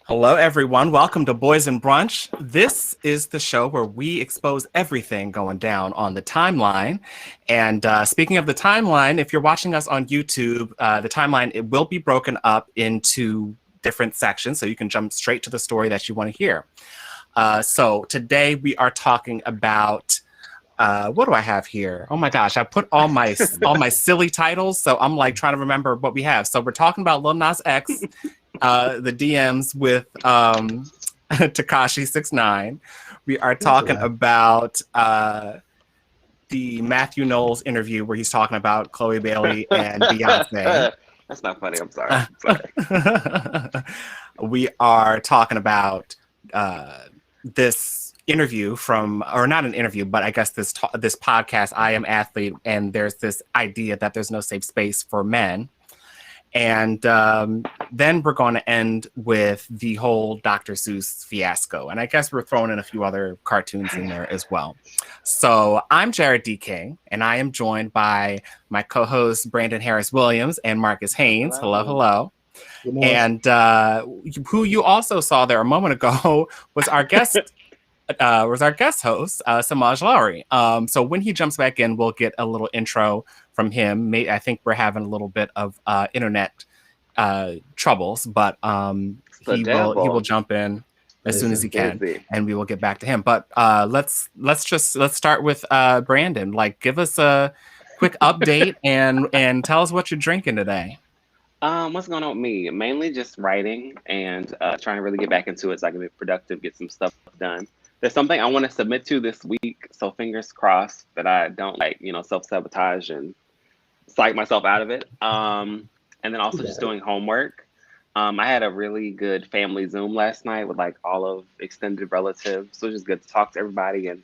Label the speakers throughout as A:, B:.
A: Hello, everyone. Welcome to Boys and Brunch. This is the show where we expose everything going down on the timeline. And speaking of the timeline, if you're watching us on YouTube, the timeline, it will be broken up into different sections, so you can jump straight to the story that you want to hear. So today we are talking about what do I have here? Oh my gosh, I put all my silly titles, so I'm like trying to remember what we have. So we're talking about Lil Nas X, the DMs with Tekashi69. We are talking about the Matthew Knowles interview where he's talking about Chloe Bailey and Beyonce.
B: That's not funny. I'm sorry.
A: We are talking about this interview from, or not an interview, but I guess this podcast, I Am Athlete, and there's this idea that there's no safe space for men. And then we're going to end with the whole Dr. Seuss fiasco. And I guess we're throwing in a few other cartoons in there as well. So I'm Jarrod D, and I am joined by my co-hosts Brandon Harris Williams and Marcus Haynes. Hello. And who you also saw there a moment ago was our guest host, Semaj Journee. So when he jumps back in, we'll get a little intro from him. I think we're having a little bit of internet troubles, but he will jump in as soon as he can, and we will get back to him. But let's start with Brandon. Like, give us a quick update and tell us what you're drinking today.
B: What's going on with me? Mainly just writing and trying to really get back into it so I can be productive, get some stuff done. There's something I want to submit to this week, so fingers crossed that I don't self-sabotage and psych myself out of it. And then also just doing homework. I had a really good family Zoom last night with like all of extended relatives. So it was just good to talk to everybody and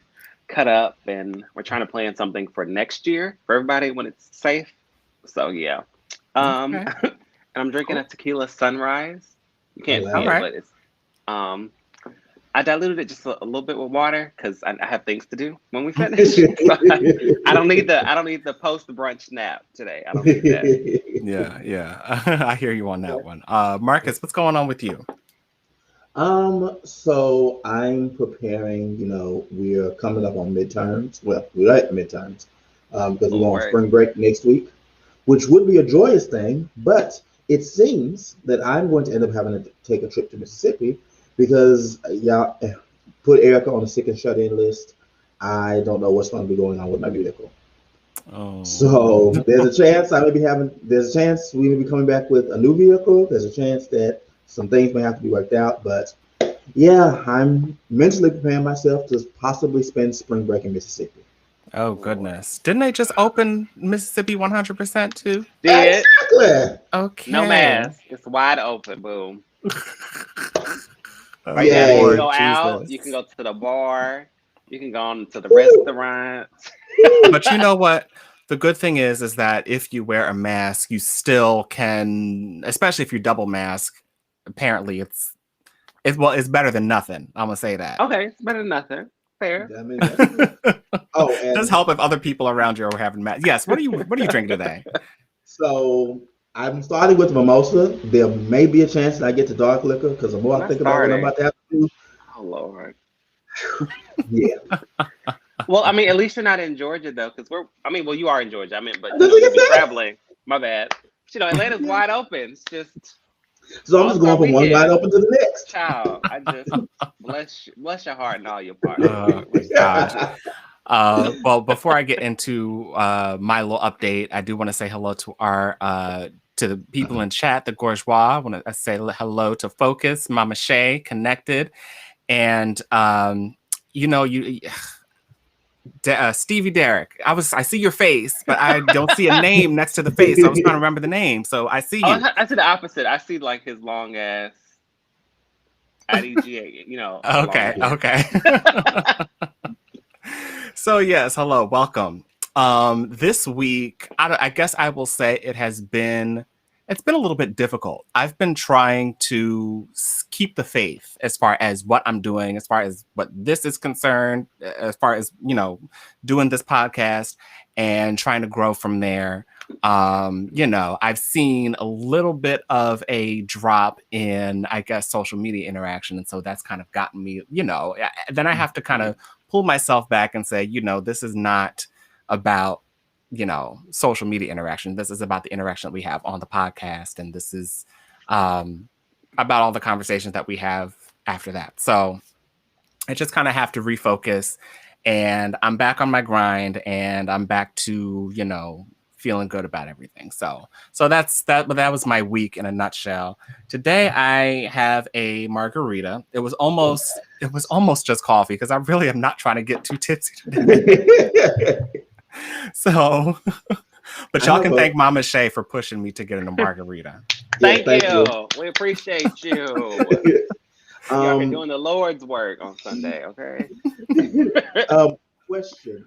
B: cut up. And we're trying to plan something for next year for everybody when it's safe. So yeah. And I'm drinking a tequila sunrise. You can't see it, but it's I diluted it just a little bit with water because I have things to do when we finish. I don't need the post brunch nap today. I don't need that.
A: Yeah. I hear you on that one. Marcus, what's going on with you?
C: So I'm preparing. We're coming up on midterms. Well, we're at midterms because we're on spring break next week, which would be a joyous thing. But it seems that I'm going to end up having to take a trip to Mississippi. Because y'all put Erica on the sick and shut in list. I don't know what's going to be going on with my vehicle.
A: Oh.
C: So there's a chance there's a chance we may be coming back with a new vehicle. There's a chance that some things may have to be worked out. But yeah, I'm mentally preparing myself to possibly spend spring break in Mississippi.
A: Oh, goodness. Didn't they just open Mississippi 100% too?
B: Did.
C: Exactly.
A: Okay.
B: No mask. It's wide open. Boom.
C: Yeah.
B: You can go out, you can go to the bar, you can go on to the restaurant.
A: But you know what? The good thing is that if you wear a mask, you still can, especially if you double mask, apparently it's better than nothing. I'm gonna say that.
B: Okay, it's better than nothing. Fair.
A: It does help if other people around you are having masks. Yes, what are you drinking today?
C: So I'm starting with mimosa. There may be a chance that I get to dark liquor because the more I think about what I'm about to have to do.
B: Oh Lord.
C: Yeah.
B: Well, I mean, at least you're not in Georgia though, because you are in Georgia. But you'll be traveling. My bad. Atlanta's wide open. It's just.
C: So I'm just going from one wide open to the next.
B: Child, I just bless your heart and all your parts.
A: Gosh. Well, before I get into my little update, I do want to say hello to our to the people in chat, the Bourgeois. I want to say hello to Focus, Mama Shay, Connected, and Stevie Derrick. I see your face, but I don't see a name next to the face. So I was trying to remember the name. So I see you.
B: I see the opposite. I see like his long ass IDGA.
A: Okay. So yes, hello, welcome. This week, I guess I will say it's been a little bit difficult. I've been trying to keep the faith as far as what I'm doing, as far as what this is concerned, as far as, doing this podcast and trying to grow from there. You know, I've seen a little bit of a drop in, I guess, social media interaction. And so that's kind of gotten me, you know, then I have to kind of pull myself back and say, you know, this is not about, you know, social media interaction. This is about the interaction that we have on the podcast. And this is about all the conversations that we have after that. So I just kind of have to refocus, and I'm back on my grind, and I'm back to, you know, feeling good about everything. So that's that. But that was my week in a nutshell. Today I have a margarita. It was almost just coffee because I really am not trying to get too tipsy today. So, but y'all can thank Mama Shay for pushing me to get in a margarita.
B: Thank you. We appreciate you. Y'all been doing the Lord's work on Sunday, okay?
C: Question.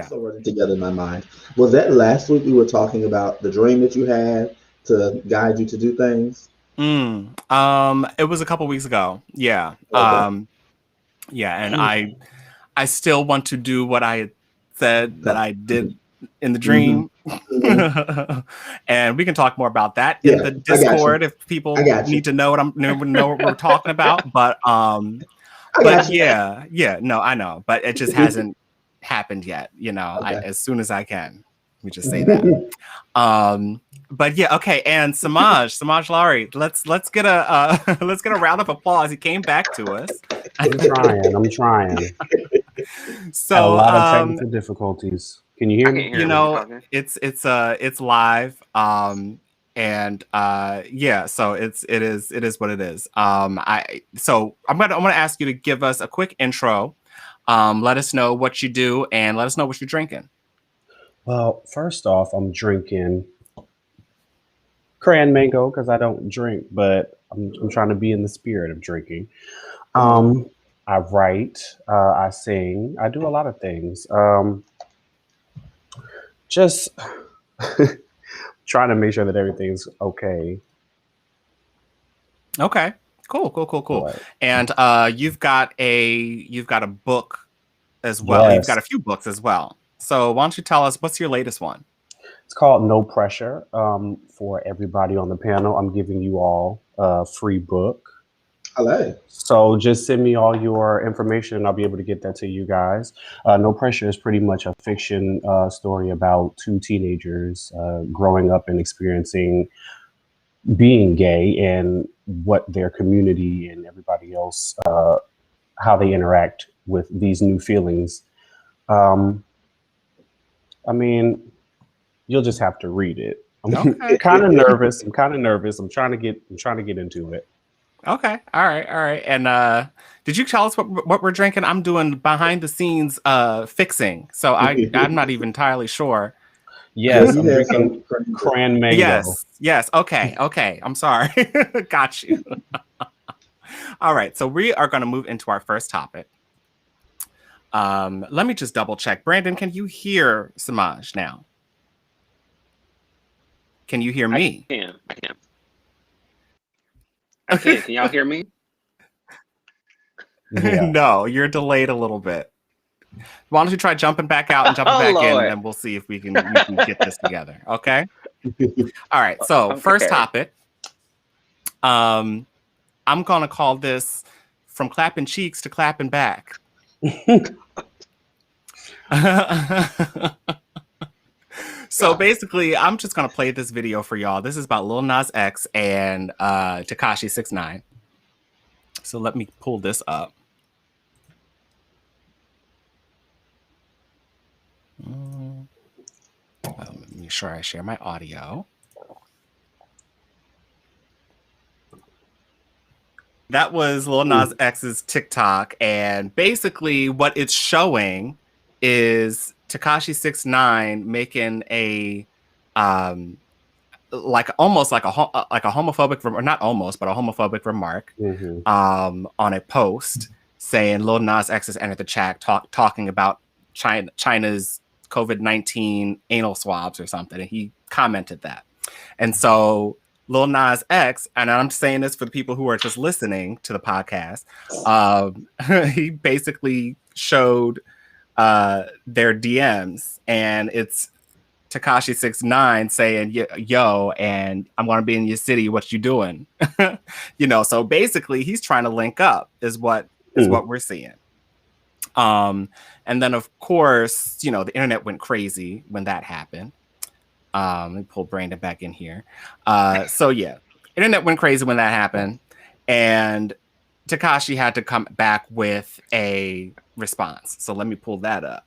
C: So running together in my mind. Was that last week we were talking about the dream that you had to guide you to do things?
A: It was a couple weeks ago. Yeah. Okay. Yeah, and I still want to do what I had said that I did in the dream. And we can talk more about that in the Discord if people need to know what we're talking about. But no, I know, but it just hasn't happened yet. You know, as soon as I can, let me just say that. But yeah, okay. And Semaj Laurie, let's get a round of applause. He came back to us.
D: I'm trying.
A: So
D: a lot of technical difficulties. Can you hear me?
A: You know, it's live. So it is what it is. I'm gonna ask you to give us a quick intro. Let us know what you do and let us know what you're drinking.
D: Well, first off, I'm drinking cran mango because I don't drink, but I'm trying to be in the spirit of drinking. I write, I sing, I do a lot of things. Just trying to make sure that everything's okay.
A: Okay. Cool. Right. And you've got a book as well. Yes. You've got a few books as well. So why don't you tell us what's your latest one?
D: It's called No Pressure. For everybody on the panel, I'm giving you all a free book.
C: Hello.
D: So just send me all your information and I'll be able to get that to you guys. No Pressure is pretty much a fiction story about two teenagers growing up and experiencing being gay and what their community and everybody else, how they interact with these new feelings. I mean, you'll just have to read it. I'm kind of nervous. I'm trying to get into it.
A: Okay. All right. And did you tell us what we're drinking? I'm doing behind the scenes fixing, so I'm not even entirely sure.
D: Yes, I'm drinking cran mango.
A: Yes. Okay. I'm sorry. Got you. All right. So we are going to move into our first topic. Let me just double check. Brandon, can you hear Semaj now? Can you hear me?
B: I can. Can y'all hear me?
D: Yeah.
A: No, you're delayed a little bit. Why don't you try jumping back out and jumping back in, and then we'll see if we can get this together. Okay. All right. So first topic. I'm gonna call this from clapping cheeks to clapping back. So basically, I'm just gonna play this video for y'all. This is about Lil Nas X and Tekashi69. So let me pull this up. Make sure I share my audio. That was Lil Nas X's TikTok, and basically what it's showing is Tekashi69 making a almost like a homophobic, or not almost, but a homophobic remark on a post saying Lil Nas X has entered the chat talking about China's COVID-19 anal swabs or something, and he commented that. And so Lil Nas X, and I'm saying this for the people who are just listening to the podcast, he basically showed their DMs, and it's Tekashi69 saying, yo, and I'm going to be in your city. What you doing? So basically he's trying to link up is what we're seeing. And then of course, the internet went crazy when that happened. Let me pull Brandon back in here. Internet went crazy when that happened. And Tekashi had to come back with a response. So let me pull that up.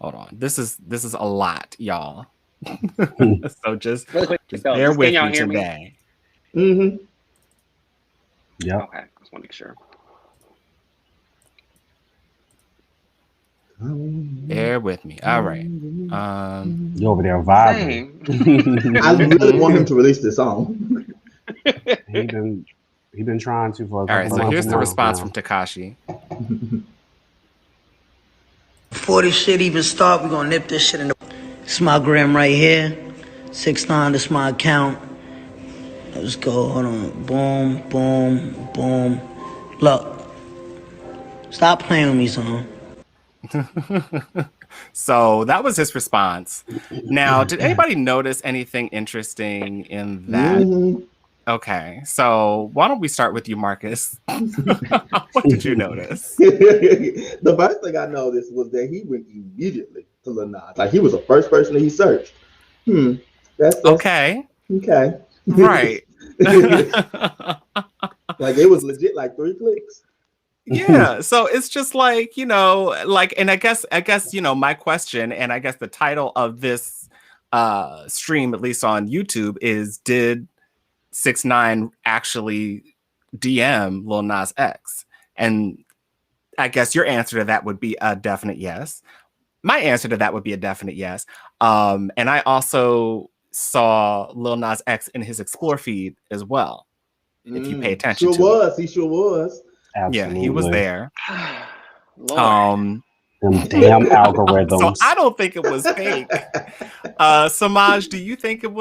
A: Hold on. This is a lot, y'all. So just bear with me today.
C: Mm-hmm.
D: Yeah.
B: Okay. Just want to make sure.
A: Bear with me. All right.
D: You over there vibing.
C: I really want him to release this song.
D: He been trying to for a couple
A: All right, so here's the
D: now.
A: response from Tekashi.
E: Before this shit even start, we're gonna nip this shit in the... This is my gram right here. 6ix9ine, this is my account. Let's go, hold on. Boom, boom, boom. Look. Stop playing with me, son.
A: So that was his response. Now, did anybody notice anything interesting in that?
C: Mm-hmm.
A: Okay, so why don't we start with you, Marcus? What did you notice?
C: The first thing I noticed was that he went immediately to Lil Nas. Like he was the first person that he searched. That's
A: okay.
C: Okay.
A: Right.
C: Like it was legit like 3 clicks.
A: Yeah, so it's just like, and I guess, my question, and I guess the title of this stream, at least on YouTube, is did 6ix9ine actually DM Lil Nas X? And I guess your answer to that would be a definite yes. My answer to that would be a definite yes. And I also saw Lil Nas X in his Explore feed as well. If you pay attention to it.
C: He sure was.
D: Absolutely.
A: Yeah, he was there.
D: Them damn algorithms.
A: So I don't think it was fake. Semaj, do you think it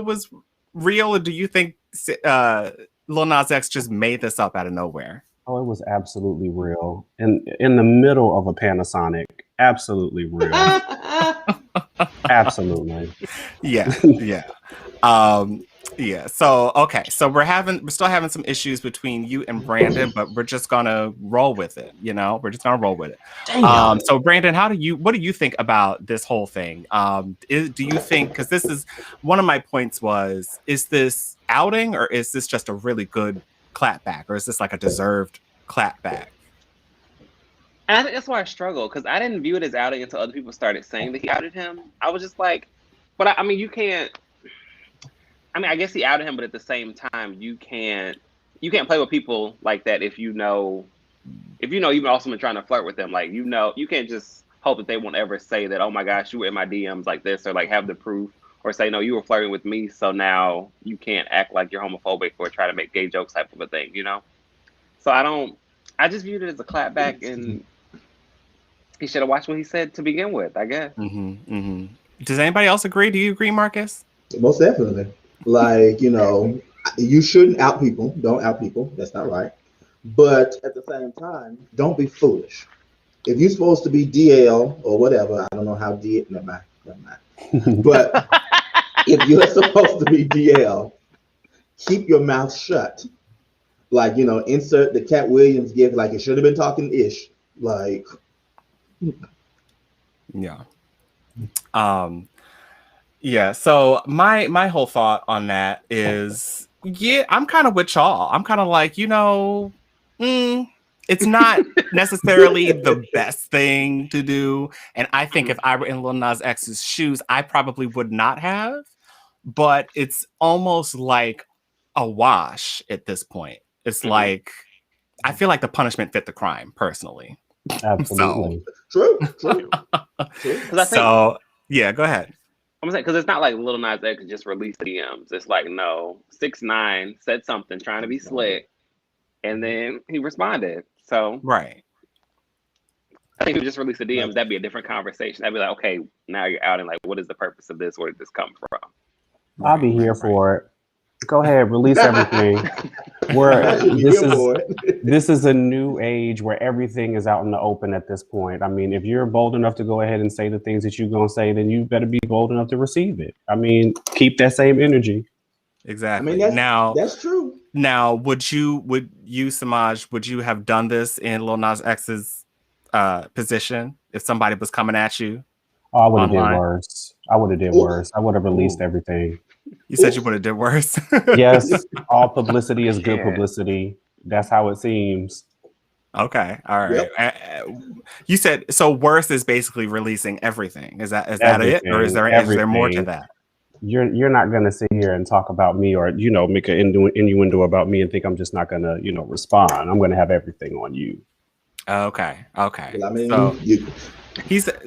A: was real, or do you think Lil Nas X just made this up out of nowhere?
D: Oh, it was absolutely real. And in the middle of a Panasonic. Absolutely real. Absolutely.
A: Yeah. Yeah. So okay. So we're still having some issues between you and Brandon, but we're just gonna roll with it. We're just gonna roll with it. So Brandon, what do you think about this whole thing? Do you think, because this is one of my points was, is this outing or is this just a really good clapback, or is this like a deserved clapback?
B: And I think that's why I struggle, because I didn't view it as outing until other people started saying that he outed him. I was just like, but I mean, you can't. I mean, I guess he outed him, but at the same time, you can't play with people like that if you know you've also been trying to flirt with them. Like, you can't just hope that they won't ever say that, oh my gosh, you were in my DMs like this, or like have the proof, or say, no, you were flirting with me, so now you can't act like you're homophobic or try to make gay jokes type of a thing, So I just viewed it as a clapback, and he should have watched what he said to begin with, I guess.
A: Does anybody else agree? Do you agree, Marcus?
C: Most definitely. Like, you shouldn't out people. Don't out people. That's not right. But at the same time, don't be foolish. If you're supposed to be DL or whatever, I don't know how DL, never mind. But if you're supposed to be DL, keep your mouth shut. Like, insert the Cat Williams gift, like it should have been talking ish. Like,
A: yeah. Yeah, so my whole thought on that is, yeah, I'm kind of with y'all. I'm kind of like, it's not necessarily the best thing to do. And I think if I were in Lil Nas X's shoes, I probably would not have. But it's almost like a wash at this point. It's like, I feel like the punishment fit the crime, personally.
D: Absolutely.
C: True.
A: So, yeah, go ahead.
B: I'm saying, because it's not like Lil Nas X just released DMs. It's like, no, 6ix9ine said something trying to be slick, and then he responded. So
A: right.
B: I think if you just released the DMs, that'd be a different conversation. I'd be like, okay, now you're out, and like, what is the purpose of this? Where did this come from?
D: I'll be here for it. Go ahead, release everything. Where
C: Here for it.
D: this is a new age where everything is out in the open at this point. I mean, if you're bold enough to go ahead and say the things that you're gonna say, then you better be bold enough to receive it. I mean, keep that same energy.
A: Exactly.
C: I mean, that's true.
A: Now, would you, Semaj, would you have done this in Lil Nas X's position if somebody was coming at you?
D: Oh, I would have did
A: online?
D: worse. I would have did worse. I would have released everything.
A: You said you would have did worse.
D: Yes, all publicity is good publicity. That's how it seems.
A: Okay, all right.
C: Yep.
A: You said so. Worse is basically releasing everything. Is that it, or is there more to that?
D: You're not gonna sit here and talk about me, or make an innuendo about me and think I'm just not gonna respond. I'm gonna have everything on you.
A: Okay.
C: Well, I mean,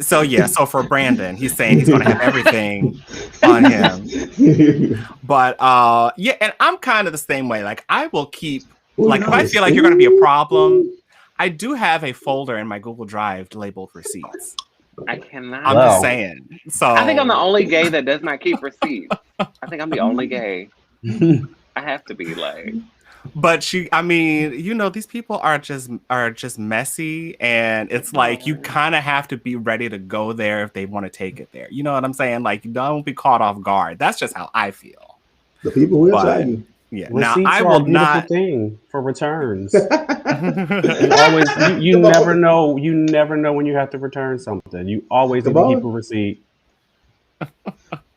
A: so for Brandon, he's saying he's gonna have everything on him. But and I'm kind of the same way. Like I will keep if I feel like you're gonna be a problem, I do have a folder in my Google Drive labeled receipts.
B: I cannot.
A: I'm just saying. So
B: I think I'm the only gay that does not keep receipts. I think I'm the only gay. I have to be like.
A: But these people are just messy, and it's like you kind of have to be ready to go there if they want to take it there. You know what I'm saying? Like, don't be caught off guard. That's just how I feel.
C: The people will tell you.
A: Yeah.
D: Receipts
A: now I
D: are
A: will
D: a beautiful
A: not
D: thing for returns. you never know. You never know when you have to return something. You always need to keep a receipt.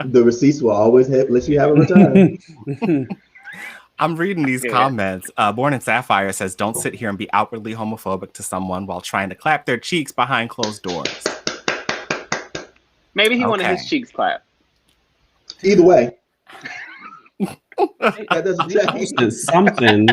C: The receipts will always let you have a return.
A: I'm reading these comments. Born in Sapphire says, "Don't sit here and be outwardly homophobic to someone while trying to clap their cheeks behind closed doors."
B: Maybe he wanted his cheeks clapped.
C: Either way. That doesn't change.
D: Something.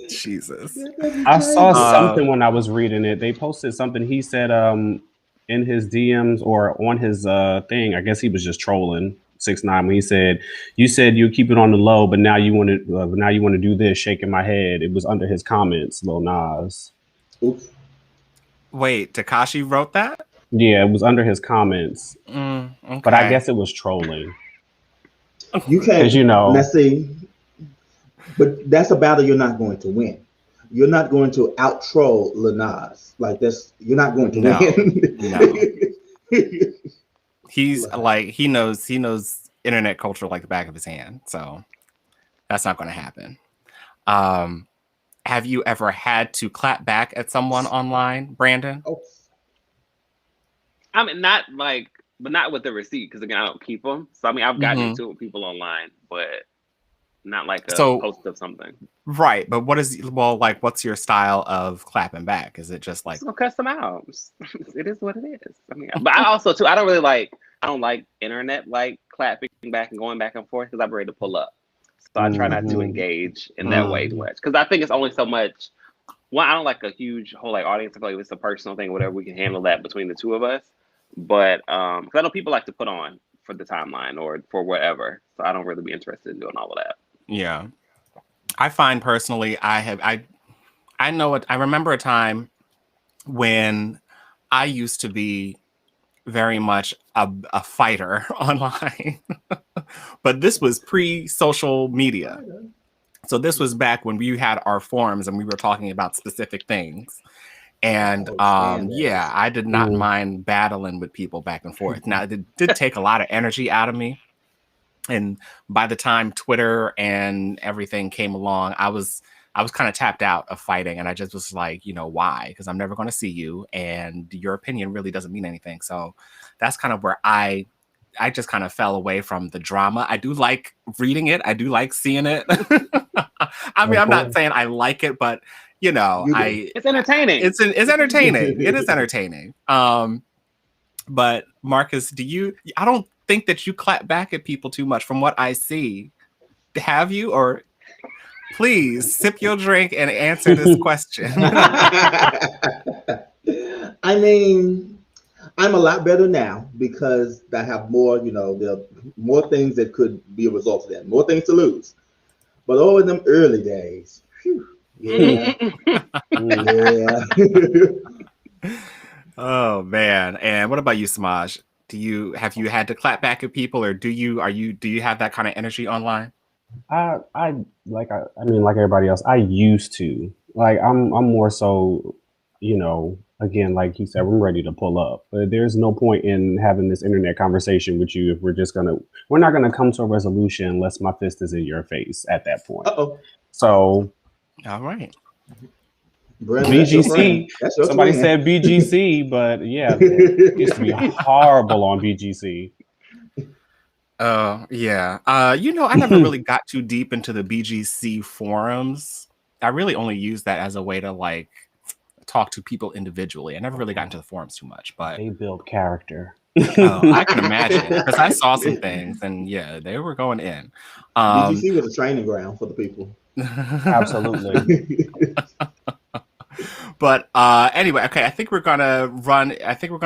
A: Jesus.
D: I saw something when I was reading it. They posted something. He said in his DMs or on his thing, I guess he was just trolling 6ix9ine when he said, "You said you keep it on the low, but now you want to do this, shaking my head." It was under his comments, Lil Nas.
C: Oops.
A: Wait, Tekashi wrote that?
D: Yeah, it was under his comments.
A: Okay.
D: But I guess it was trolling.
C: You can't, let's see. But that's a battle you're not going to win. You're not going to out troll Lil Nas. Like this, you're not going to win.
A: No. He's like he knows internet culture like the back of his hand. So that's not going to happen. Have you ever had to clap back at someone online, Brandon?
C: Oh.
B: I mean, but not with the receipt, because again, I don't keep them. So I mean, I've gotten into it with people online, but not like a post of something.
A: Right, but what's your style of clapping back? Is it just like
B: cuss them out? It is what it is. I mean, but I also too, I don't like internet clapping back and going back and forth because I'm ready to pull up. So I try not to engage in that way too much because I think it's only so much. Well, I don't like a huge whole audience. I feel like it's a personal thing, whatever. We can handle that between the two of us. But because I know people like to put on for the timeline or for whatever, so I don't really be interested in doing all of that.
A: Yeah, I find personally, I remember a time when I used to be very much a fighter online, but this was pre-social media. So this was back when we had our forums and we were talking about specific things. And I did not mind battling with people back and forth. Now, it did take a lot of energy out of me. And by the time Twitter and everything came along, I was kind of tapped out of fighting. And I just was like, why? Because I'm never going to see you. And your opinion really doesn't mean anything. So that's kind of where I just kind of fell away from the drama. I do like reading it. I do like seeing it. I mean, I'm not saying I like it, but it's entertaining. It's entertaining. It is entertaining. But Marcus, I don't think that you clap back at people too much from what I see. Have you? Or please sip your drink and answer this question.
C: I mean, I'm a lot better now because I have more, there are more things that could be a result of that, more things to lose. But over in them early days, whew, yeah.
A: Oh man. And what about you, Semaj? Have you had to clap back at people, or do you have that kind of energy online?
D: I mean, like everybody else, I used to. Like I'm more so, again, like he said, I'm ready to pull up. But there's no point in having this internet conversation with you if we're not gonna come to a resolution unless my fist is in your face at that point. So
A: all right.
C: Brandon,
D: BGC.
C: that's your
D: Somebody
C: twin.
D: said BGC, but yeah, it used to be horrible on BGC.
A: Oh, yeah. I never really got too deep into the BGC forums. I really only used that as a way to like talk to people individually. I never really got into the forums too much, but
D: they build character.
A: I can imagine because I saw some things and yeah, they were going in.
C: BGC was a training ground for the people.
D: Absolutely.
A: But anyway, okay, I think we're gonna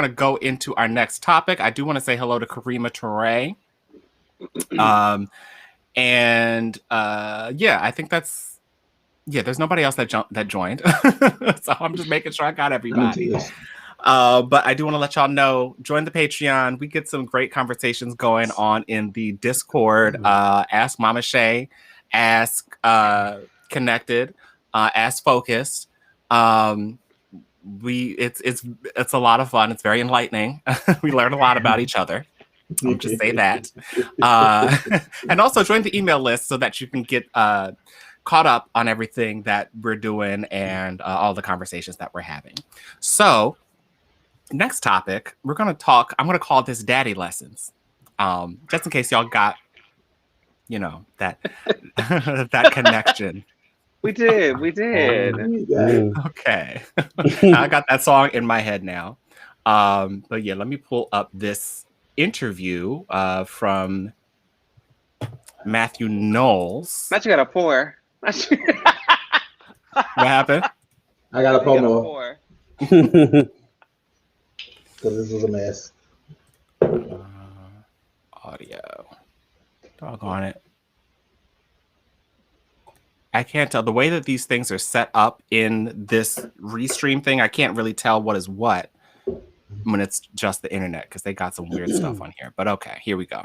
A: go into our next topic. I do want to say hello to Karima Toure. I think there's nobody else that joined. So I'm just making sure I got everybody. But I do want to let y'all know, join the Patreon. We get some great conversations going on in the Discord. Ask Mama Shay, Ask Connected, Ask Focused. It's a lot of fun. It's very enlightening. We learn a lot about each other. I'll just say that. And also join the email list so that you can get caught up on everything that we're doing and all the conversations that we're having. So next topic, I'm going to call this Daddy Lessons. Just in case y'all got, that that connection.
B: We did.
A: Okay. I got that song in my head now. But yeah, let me pull up this interview from Matthew Knowles.
B: Not you got a pour.
A: What happened?
C: I got a pour more. Because this was a mess.
A: Audio. Doggone it. I can't tell. The way that these things are set up in this restream thing, I can't really tell what is what when it's just the internet because they got some weird stuff on here. But okay, here we go.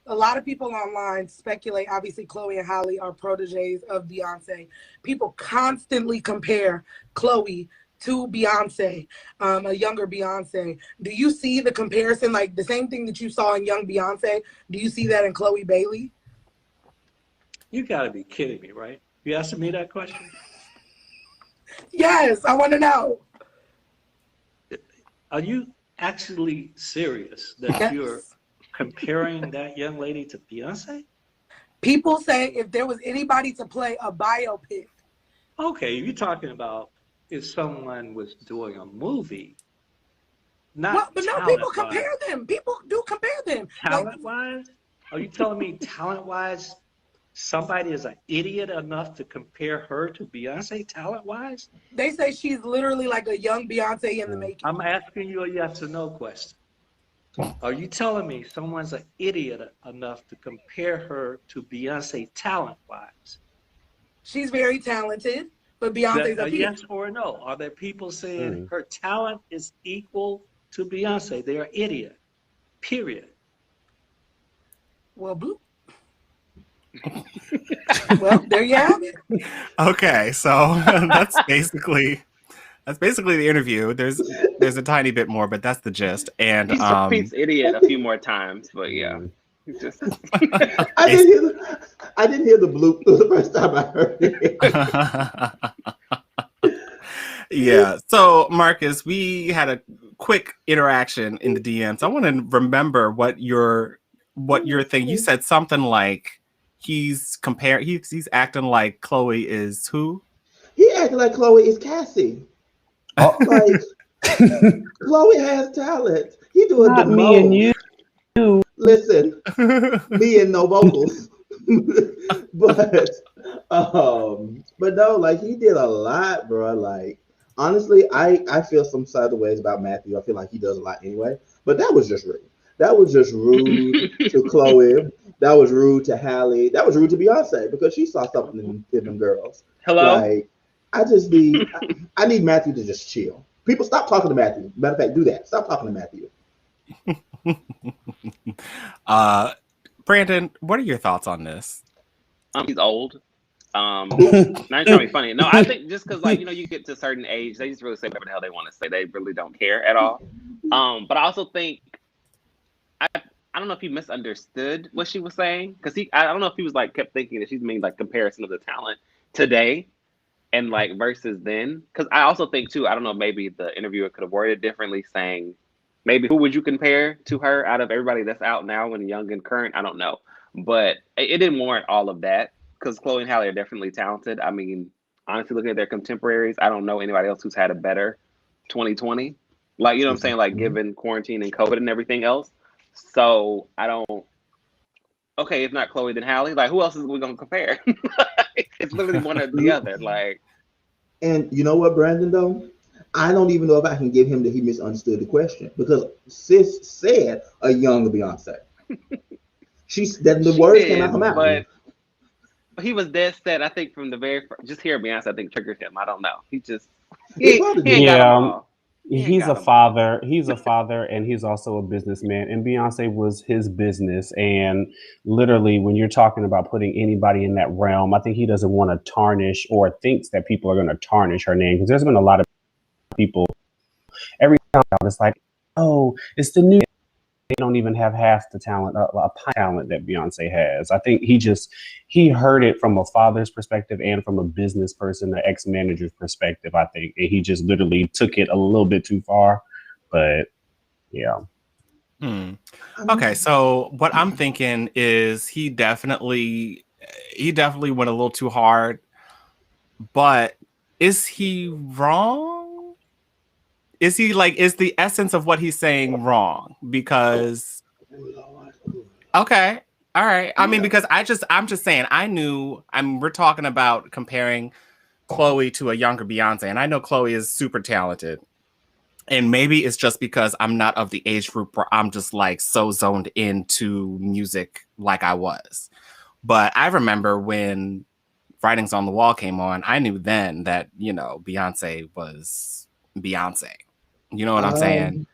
F: A lot of people online speculate, obviously Chloe and Halle are proteges of Beyonce. People constantly compare Chloe to Beyonce, a younger Beyonce. Do you see the comparison, like the same thing that you saw in young Beyonce? Do you see that in Chloe Bailey?
G: You gotta be kidding me, right? You asking me that question?
F: Yes, I want to know.
G: Are you actually serious that you're comparing that young lady to Beyonce?
F: People say if there was anybody to play a biopic.
G: Okay, you're talking about if someone was doing a movie, not
F: well, but no, people compare them. People do compare them.
G: Talent-wise? Are you telling me talent-wise, somebody is an idiot enough to compare her to Beyonce talent-wise?
F: They say she's literally like a young Beyonce in the making.
G: I'm asking you a yes or no question. Are you telling me someone's an idiot enough to compare her to Beyonce talent-wise?
F: She's very talented, but Beyonce's a
G: yes or a no? Are there people saying her talent is equal to Beyonce? They're an idiot, period.
F: Well, blue. Well, there you have it.
A: Okay, so that's basically the interview. There's a tiny bit more, but that's the gist. And
B: he repeats idiot a few more times, but yeah. Just
C: I didn't hear the bloop the first time I heard it.
A: Yeah. So Marcus, we had a quick interaction in the DMs. I want to remember what your thing. You said something like he's acting like Chloe is who?
C: He acting like Chloe is Cassie. Like Chloe has talent. He doing
D: not
C: the
D: me
C: most.
D: And you.
C: Listen, me and no vocals. but no, like he did a lot, bro. Like honestly, I feel some side of ways about Matthew. I feel like he does a lot anyway. But that was just rude. That was just rude to Chloe. That was rude to Halle. That was rude to Beyonce because she saw something in them girls.
B: Hello.
C: Like I need Matthew to just chill. People stop talking to Matthew. Matter of fact, do that. Stop talking to Matthew.
A: Brandon, what are your thoughts on this?
B: He's old. Not trying to be funny. No, I think just because, like, you get to a certain age, they just really say whatever the hell they want to say. They really don't care at all. But I also think I don't know if he misunderstood what she was saying, because I don't know if he was like kept thinking that she's making like comparison of the talent today and like versus then. Because I also think too, I don't know, maybe the interviewer could have worded it differently, saying maybe who would you compare to her out of everybody that's out now and young and current? I don't know, but it didn't warrant all of that. Because Chloe and Halle are definitely talented. I mean, honestly, looking at their contemporaries, I don't know anybody else who's had a better 2020. Like, you know what I'm saying? Like, given quarantine and COVID and everything else. So, I don't... Okay, if not Chloe, then Halle. Like, who else is we going to compare? It's literally one or the other. Like...
C: And you know what, Brandon, though? I don't even know if I can give him that he misunderstood the question. Because Sis said a young Beyonce. The words came out her mouth.
B: But he was dead set, I think, from the very first. Just hearing Beyonce, I think, triggered him. I don't know. He ain't got them all.
D: He's a father. He's a father, and he's also a businessman. And Beyonce was his business. And literally, when you're talking about putting anybody in that realm, I think he doesn't want to tarnish or thinks that people are going to tarnish her name. Because there's been a lot of people, every time it's like, oh, it's the new. They don't even have half the talent, talent that Beyonce has. I think he heard it from a father's perspective and from a business person, an ex-manager's perspective, I think. And he just literally took it a little bit too far. But yeah.
A: Okay, so what I'm thinking is he definitely went a little too hard. But is he wrong? Is the essence of what he's saying wrong? Because, okay, all right. I mean, because I'm just saying, we're talking about comparing Chloe to a younger Beyonce, and I know Chloe is super talented. And maybe it's just because I'm not of the age group where I'm just like so zoned into music like I was. But I remember when Writings on the Wall came on, I knew then that, Beyonce was Beyonce. You know what I'm saying?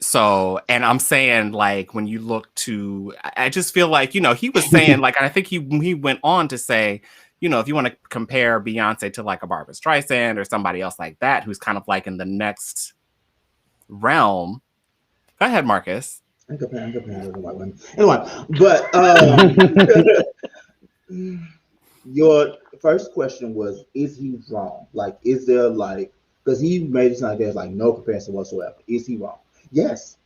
A: So, and I'm saying, like, when you look to, I just feel like, he was saying, like, and I think he went on to say, if you want to compare Beyonce to like a Barbra Streisand or somebody else like that, who's kind of like in the next realm. Go ahead, Marcus.
C: I'm comparing the white women. Anyway, but your first question was, is he wrong? Like, is there like, because he made it sound like there's like no comparison whatsoever. Is he wrong? Yes.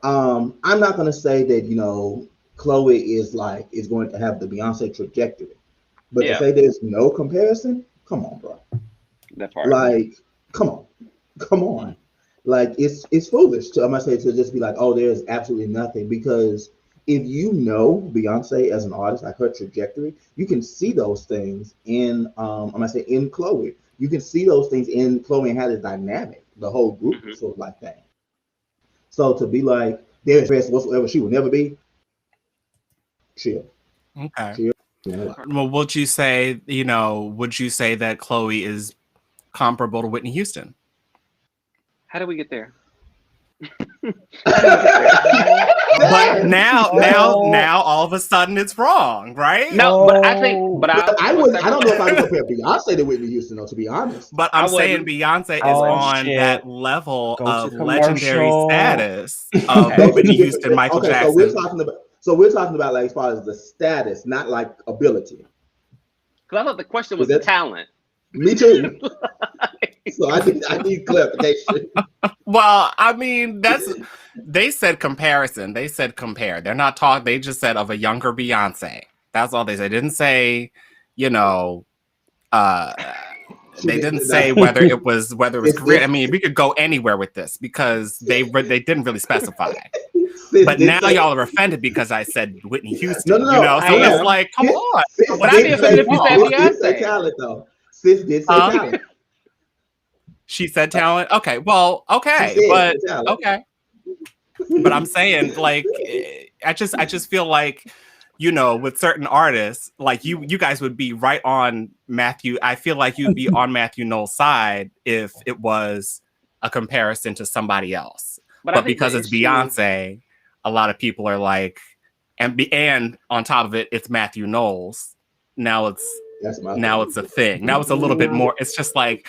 C: I'm not gonna say that Chloe is going to have the Beyonce trajectory, but to say there's no comparison, come on, bro.
B: That's hard.
C: Like, come on. Like, it's foolish to just be like, oh, there's absolutely nothing, because if you know Beyonce as an artist, like her trajectory, you can see those things in in Chloe. You can see those things in Chloe and Halle's dynamic, the whole group sort of like thing. So to be like, there's best whatsoever she will never be, chill.
A: Okay.
C: Chill.
A: Well, would you say that Chloe is comparable to Whitney Houston?
B: How did we get there?
A: But now all of a sudden it's wrong, right?
B: No, but I think,
C: I don't know if I would compare Beyonce to Whitney Houston, though, to be honest.
A: But I'm saying Beyonce is on that level of legendary status of Whitney Houston, Michael Jackson.
C: So we're talking about like as far as the status, not like ability.
B: Because I thought the question was talent.
C: Me too. So I need clarification.
A: Well, I mean, they said comparison. They said compare. They're not talking. They just said of a younger Beyonce. That's all they said. They didn't say, they didn't say whether it was career. I mean, we could go anywhere with this because they didn't really specify. But now y'all are offended because I said Whitney Houston.
C: No.
A: So it's like, come on.
B: But I didn't say if you said Beyonce.
C: Talent though. Sis did say talent.
A: She said talent. Okay. Well, okay. But okay. But I'm saying, like, I just feel like, with certain artists, like you guys would be right on Matthew. I feel like you'd be on Matthew Knowles' side if it was a comparison to somebody else. But because it's Beyonce, a lot of people are like, and on top of it, it's Matthew Knowles. Now it's a thing. Now it's a little bit more. It's just like,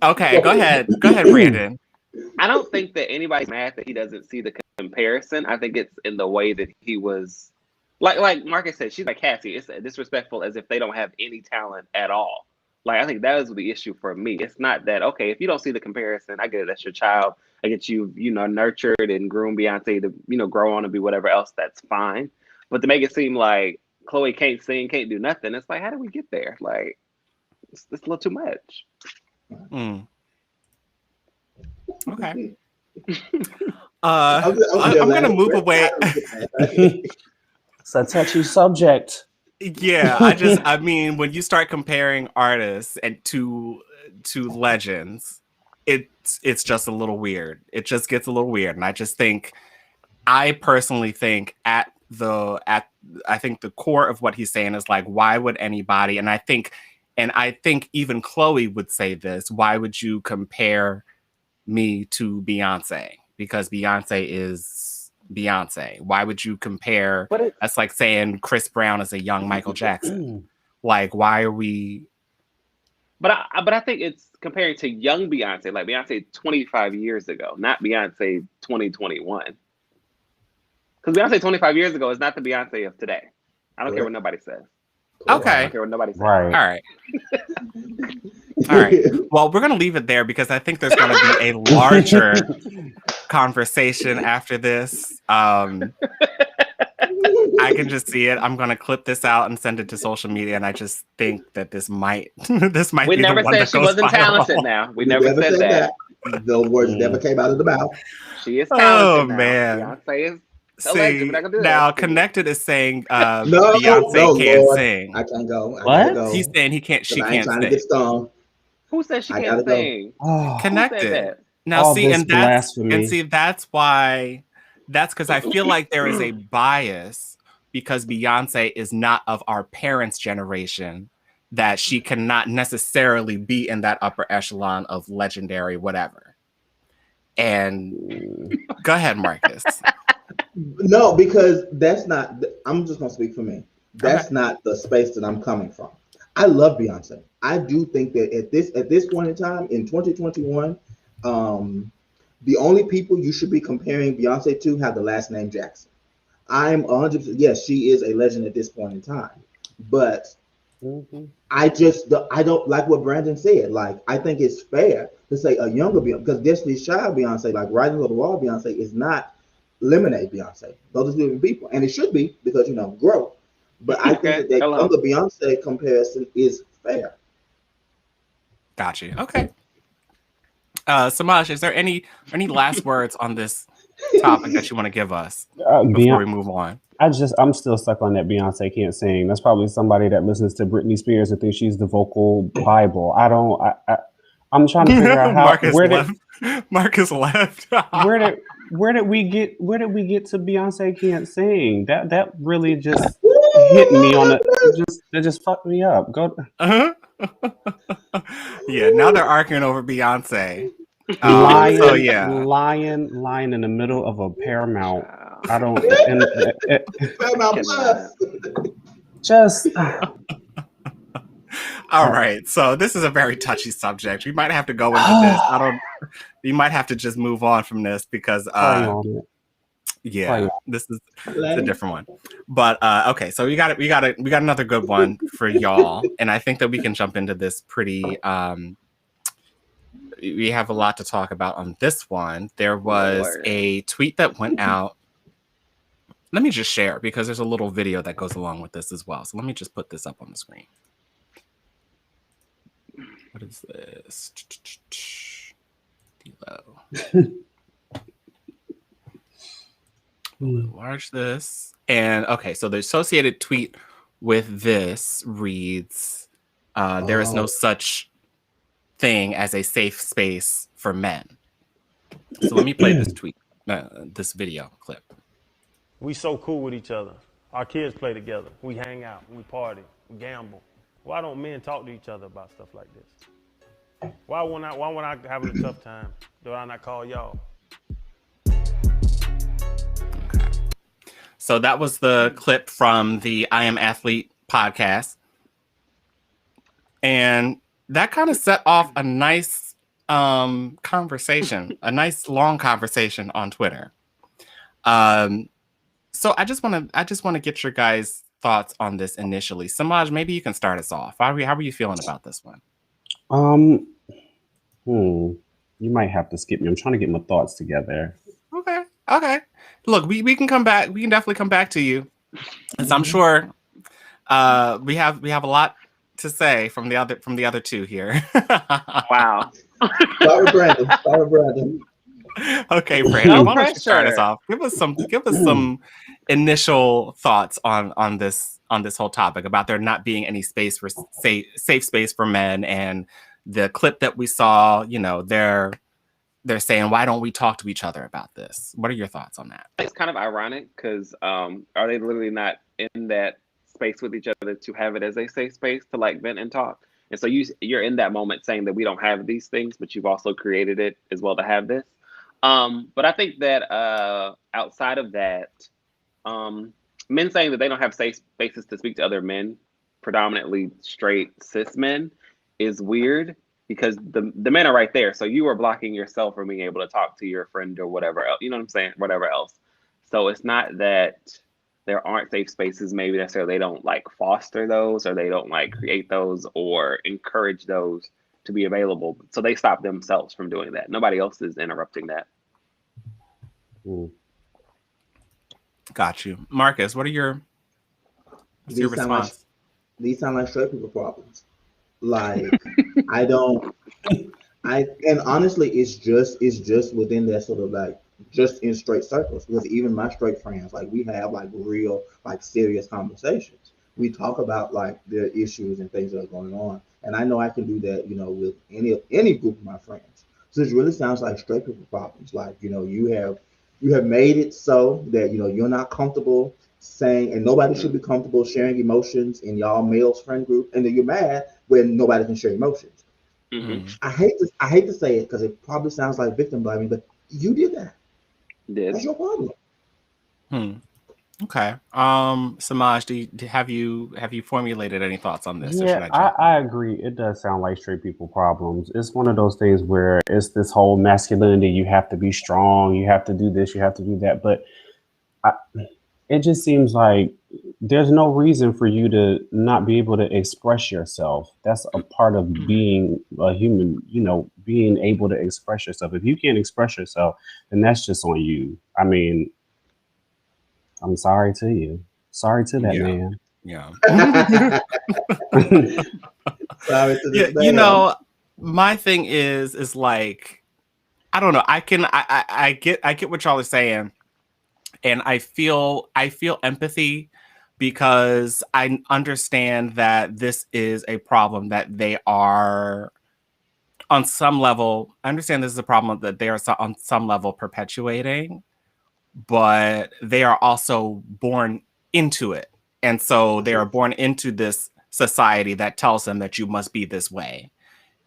A: okay, go ahead, Brandon.
B: I don't think that anybody's mad that he doesn't see the comparison. I think it's in the way that he was, like Marcus said, she's like Cassie. It's disrespectful as if they don't have any talent at all. Like, I think that is the issue for me. It's not that, okay, if you don't see the comparison, I get it, that's your child. I get you, nurtured and groomed Beyonce to, grow on and be whatever else, that's fine. But to make it seem like Chloe can't sing, can't do nothing, it's like, how did we get there? Like, it's a little too much.
A: Okay. I'm gonna move away.
D: It's a touchy subject.
A: Yeah, I mean, when you start comparing artists and to legends, it's just a little weird. It just gets a little weird, and I personally think I think the core of what he's saying is like, why would anybody? And I think even Chloe would say this. Why would you compare me to Beyonce? Because Beyonce is Beyonce. Why would you compare? That's like saying Chris Brown is a young Michael Jackson. Like, why are we?
B: But I think it's comparing to young Beyonce, like Beyonce 25 years ago, not Beyonce 2021. Because Beyonce 25 years ago is not the Beyonce of today. I don't care what nobody says.
A: Okay.
B: I don't care what nobody says.
D: Right.
A: All right. Well, we're going to leave it there because I think there's going to be a larger conversation after this. I can just see it. I'm going to clip this out and send it to social media, and I just think that this might
B: we
A: be the one that goes viral.
B: We never said she wasn't talented now. We never said that.
C: Those words never came out of the mouth.
B: She is talented now.
A: Man.
B: Beyonce is
A: See, now Connected is saying Beyonce can't sing.
C: I can't go.
D: What?
A: He's saying she can't
C: trying
A: sing.
C: To get stoned.
B: Who said she can't sing?
D: Oh,
A: Connected. Now see, and that's because I feel like there is a bias because Beyonce is not of our parents' generation, that she cannot necessarily be in that upper echelon of legendary whatever. And go ahead, Marcus.
C: No, because that's not. I'm just gonna speak for me. That's not the space that I'm coming from. I love Beyonce. I do think that at this point in time in 2021, the only people you should be comparing Beyonce to have the last name Jackson. I'm 100%. Yes, she is a legend at this point in time, but I don't like what Brandon said. Like, I think it's fair to say a younger Beyonce, because Destiny's Child Beyonce, like Writing on the Wall Beyonce, is not Lemonade Beyonce. Those are different people, and it should be because grow. But I think that younger Beyonce comparison is fair.
A: Got you. Okay. Semaj, is there any last words on this topic that you want to give us before we move on?
D: I'm still stuck on that Beyonce can't sing. That's probably somebody that listens to Britney Spears and thinks she's the vocal Bible. I'm trying to figure out how
A: Marcus left.
D: where did we get to Beyonce can't sing? That really just hit me on that just fucked me up. Go.
A: Yeah, now they're arguing over Beyonce.
D: Lying in the middle of a Paramount. I don't.
C: Paramount Plus.
D: Just.
A: All right, so this is a very touchy subject. We might have to go into this. You might have to just move on from this because this is a different one. But okay, so we got another good one for y'all, and I think that we can jump into this pretty. We have a lot to talk about on this one. There was a tweet that went out. Let me just share because there's a little video that goes along with this as well. So let me just put this up on the screen. What is this? Enlarge this. And okay, so the associated tweet with this reads, there is no such thing as a safe space for men. So let me play this tweet, this video clip.
H: We so cool with each other. Our kids play together. We hang out. We party. We gamble. Why don't men talk to each other about stuff like this? Why when I having a tough time, do I not call y'all?
A: So that was the clip from the I Am Athlete podcast. And that kind of set off a nice conversation, a nice long conversation on Twitter. So I just want to get your guys' thoughts on this initially. Semaj, maybe you can start us off. How are you feeling about this one?
D: You might have to skip me. I'm trying to get my thoughts together.
A: Okay. Look, we can come back. We can definitely come back to you, as I'm sure we have a lot to say from the other two here.
B: Wow.
C: Start with Brandon.
A: Okay, Brandon, why don't you start us off? Give us some initial thoughts on this whole topic about there not being any space for safe space for men, and the clip that we saw. You know, they're saying, why don't we talk to each other about this? What are your thoughts on that?
B: It's kind of ironic because are they literally not in that space with each other to have it as a safe space to like vent and talk? And so you're in that moment saying that we don't have these things, but you've also created it as well to have this. But I think that outside of that, men saying that they don't have safe spaces to speak to other men, predominantly straight cis men, is weird because the men are right there. So you are blocking yourself from being able to talk to your friend or whatever else, you know what I'm saying? Whatever else. So it's not that there aren't safe spaces, maybe necessarily they don't like foster those, or they don't like create those or encourage those to be available. So they stop themselves from doing that. Nobody else is interrupting that.
A: Got you. Marcus, what's your response?
C: These sound like straight people problems. Like, and honestly, it's just within that sort of like, just in straight circles, because even my straight friends, like we have like real, like serious conversations. We talk about like their issues and things that are going on. And I know I can do that, you know, with any group of my friends. So it really sounds like straight people problems. Like, you know, you have made it so that, you know, you're not comfortable saying, and nobody should be comfortable sharing emotions in y'all males friend group, and then you're mad when nobody can share emotions.
B: Mm-hmm.
C: I hate to say it because it probably sounds like victim blaming, but you did that. That's your problem.
A: Okay. Semaj, have you formulated any thoughts on this?
D: Yeah, I agree. It does sound like straight people problems. It's one of those things where it's this whole masculinity. You have to be strong. You have to do this. You have to do that. But it just seems like there's no reason for you to not be able to express yourself. That's a part of being a human, you know, being able to express yourself. If you can't express yourself, then that's just on you. I mean, I'm sorry to you. Sorry to that man.
A: Yeah.
C: Sorry to this man.
A: You know, my thing is like, I don't know. I get what y'all are saying. And I feel empathy because I understand that this is a problem that they are on some level. I understand this is a problem that they are on some level perpetuating, but they are also born into it. And so they are born into this society that tells them that you must be this way.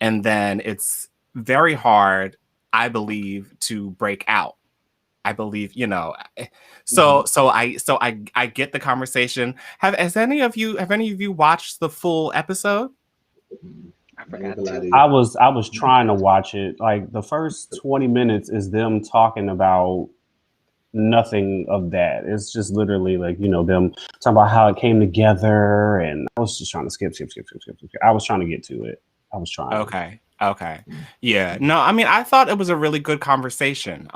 A: And then it's very hard, I believe, to break out. I believe, you know, so I get the conversation. Have any of you watched the full episode?
B: I forgot to.
D: I was trying to watch it. Like the first 20 minutes is them talking about nothing of that. It's just literally like, you know, them talking about how it came together, and I was just trying to skip. I was trying to get to it. I was trying.
A: Okay. Yeah. No, I mean, I thought it was a really good conversation.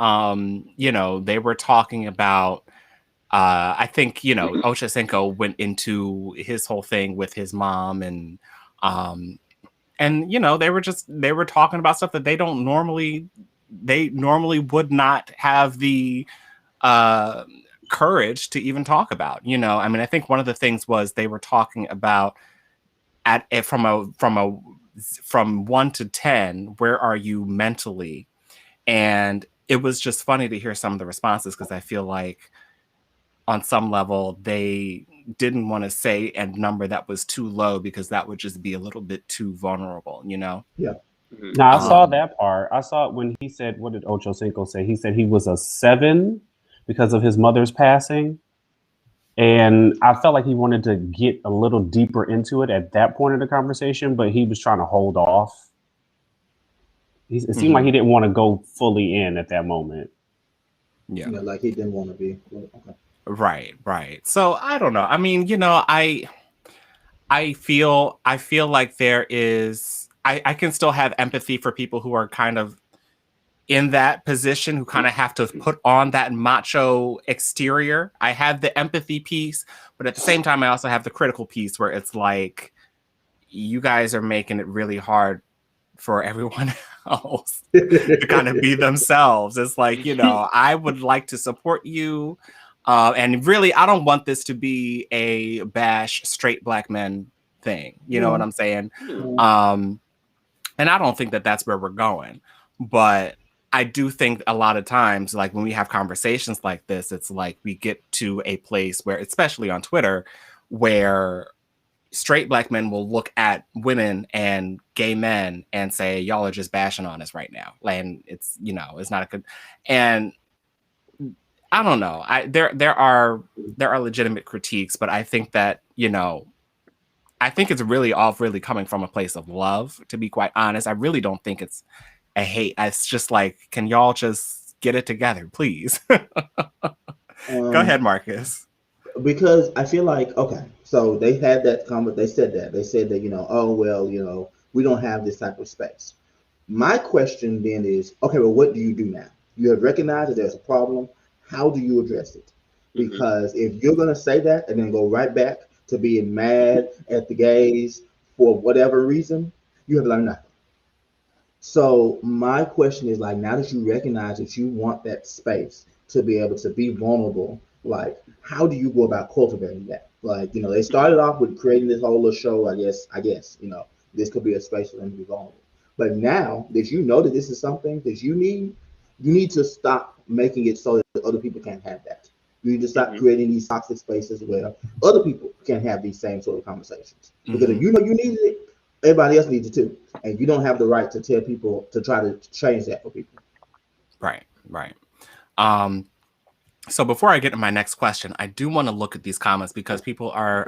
A: You know, they were talking about, I think, you know, Ochocinco went into his whole thing with his mom, and you know, they were talking about stuff that they normally would not have the courage to even talk about. You know, I mean, I think one of the things was they were talking about from 1 to 10, where are you mentally? And it was just funny to hear some of the responses, because I feel like on some level they didn't want to say a number that was too low, because that would just be a little bit too vulnerable, you know?
C: Yeah.
D: No, I saw that part. I saw it when he said, what did Ochocinco say? He said he was a 7 because of his mother's passing. And I felt like he wanted to get a little deeper into it at that point of the conversation, but he was trying to hold off. It seemed like he didn't want to go fully in at that moment.
C: Yeah, like he didn't want to be. Okay.
A: Right. So I don't know. I mean, I feel like there is. I can still have empathy for people who are kind of in that position, who kind of have to put on that macho exterior. I have the empathy piece, but at the same time, I also have the critical piece where it's like, you guys are making it really hard for everyone else to kind of be themselves. It's like, I would like to support you. And really, I don't want this to be a bash straight black men thing. You know what I'm saying? And I don't think that that's where we're going. But I do think a lot of times, like when we have conversations like this, it's like we get to a place where, especially on Twitter, where straight black men will look at women and gay men and say, y'all are just bashing on us right now. And it's, it's not a good, and I don't know. There are legitimate critiques, but I think that, I think it's really all really coming from a place of love, to be quite honest. I really don't think it's a hate. It's just like, can y'all just get it together, please? Go ahead, Marcus.
C: Because I feel like, okay, so they had that comment. They said that oh, well, we don't have this type of space. My question then is, okay, well, what do you do now? You have recognized that there's a problem. How do you address it? Because if you're going to say that and then go right back to being mad at the gays for whatever reason, you have learned nothing. So my question is, like, now that you recognize that you want that space to be able to be vulnerable, like, how do you go about cultivating that? Like, they started off with creating this whole little show. I guess, this could be a space for them to be vulnerable. But now that you know that this is something that you need to stop making it so that other people can't have that. You need to stop creating these toxic spaces where other people can have these same sort of conversations. Because if you know you needed it, everybody else needs it too. And you don't have the right to tell people to try to change that for people.
A: Right. So before I get to my next question, I do want to look at these comments because people are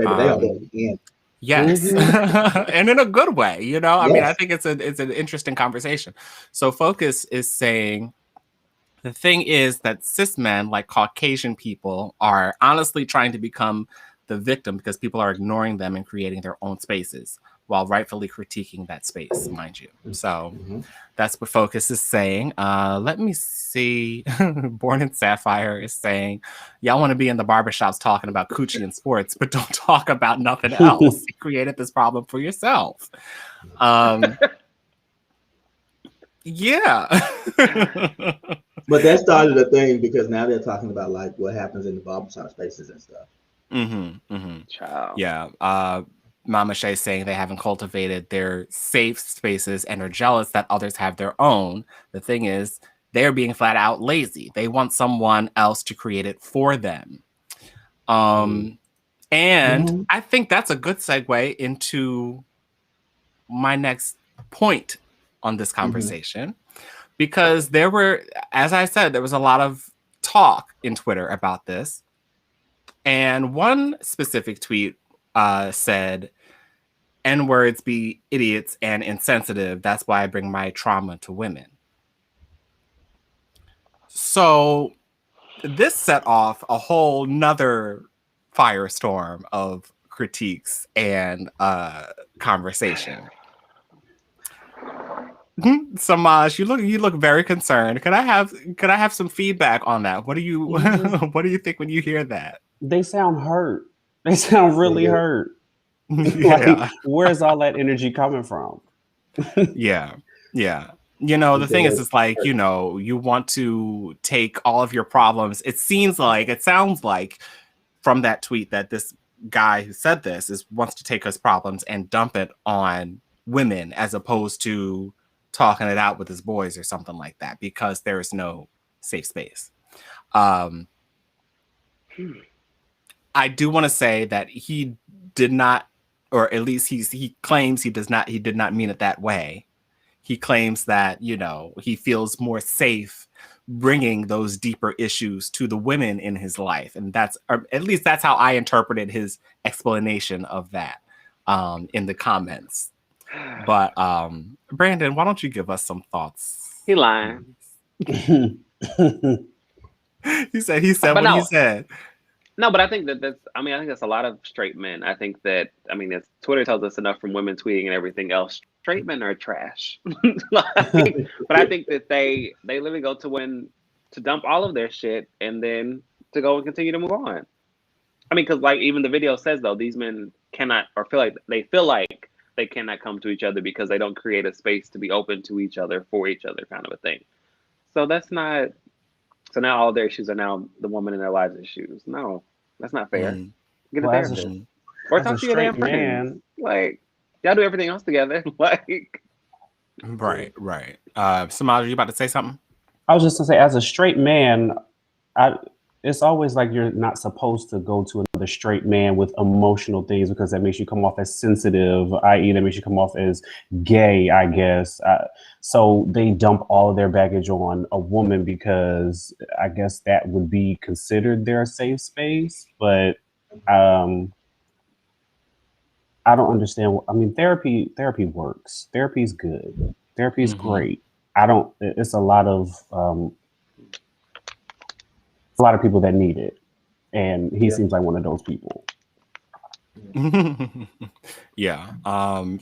A: yes, and in a good way. I mean, I think it's an interesting conversation. So Focus is saying, the thing is that cis men, like Caucasian people, are honestly trying to become the victim because people are ignoring them and creating their own spaces while rightfully critiquing that space, mind you. So that's what Focus is saying. Let me see. Born in Sapphire is saying, y'all want to be in the barbershops talking about coochie and sports, but don't talk about nothing else. You created this problem for yourself. Yeah.
C: But that started a thing because now they're talking about like what happens in the barbershop spaces and stuff.
B: Child.
A: Yeah. Mama Shay saying they haven't cultivated their safe spaces and are jealous that others have their own. The thing is, they're being flat out lazy. They want someone else to create it for them. And I think that's a good segue into my next point on this conversation. Because there were, as I said, there was a lot of talk in Twitter about this. And one specific tweet said, N-words be idiots and insensitive. That's why I bring my trauma to women. So this set off a whole nother firestorm of critiques and conversation. Semaj, you look very concerned. Could I have some feedback on that? What do you what do you think when you hear that?
D: They sound hurt. They sound really hurt.
A: Yeah.
D: Where's all that energy coming from?
A: Yeah. The thing is, it's like, you want to take all of your problems. It sounds like from that tweet that this guy who said this wants to take his problems and dump it on women as opposed to talking it out with his boys or something like that, because there is no safe space. I do want to say that he did not, or at least he claims he did not mean it that way. He claims that, he feels more safe bringing those deeper issues to the women in his life. And that's, or at least that's how I interpreted his explanation of that in the comments. But Brandon, why don't you give us some thoughts?
B: He lying.
A: He said what he said.
B: No, but I think that's, I think that's a lot of straight men. I think that, as Twitter tells us enough from women tweeting and everything else, straight men are trash. But I think that they literally go to dump all of their shit and then to go and continue to move on. Because like even the video says though, these men cannot, or feel like they cannot come to each other because they don't create a space to be open to each other, for each other, kind of a thing. So that's not, so now all their issues are now the woman in their lives' issues. No, that's not fair. Get a therapist. Or talk to your damn friends. Like, y'all do everything else together. Like,
A: Right. Semaj, you about to say something?
D: I was just gonna say, as a straight man, it's always like you're not supposed to go to another straight man with emotional things because that makes you come off as sensitive, i.e. that makes you come off as gay, I guess. So they dump all of their baggage on a woman because I guess that would be considered their safe space. But I don't understand. Therapy works. Therapy's good. Therapy's great. It's a lot of people that need it, and he seems like one of those people.
A: Yeah,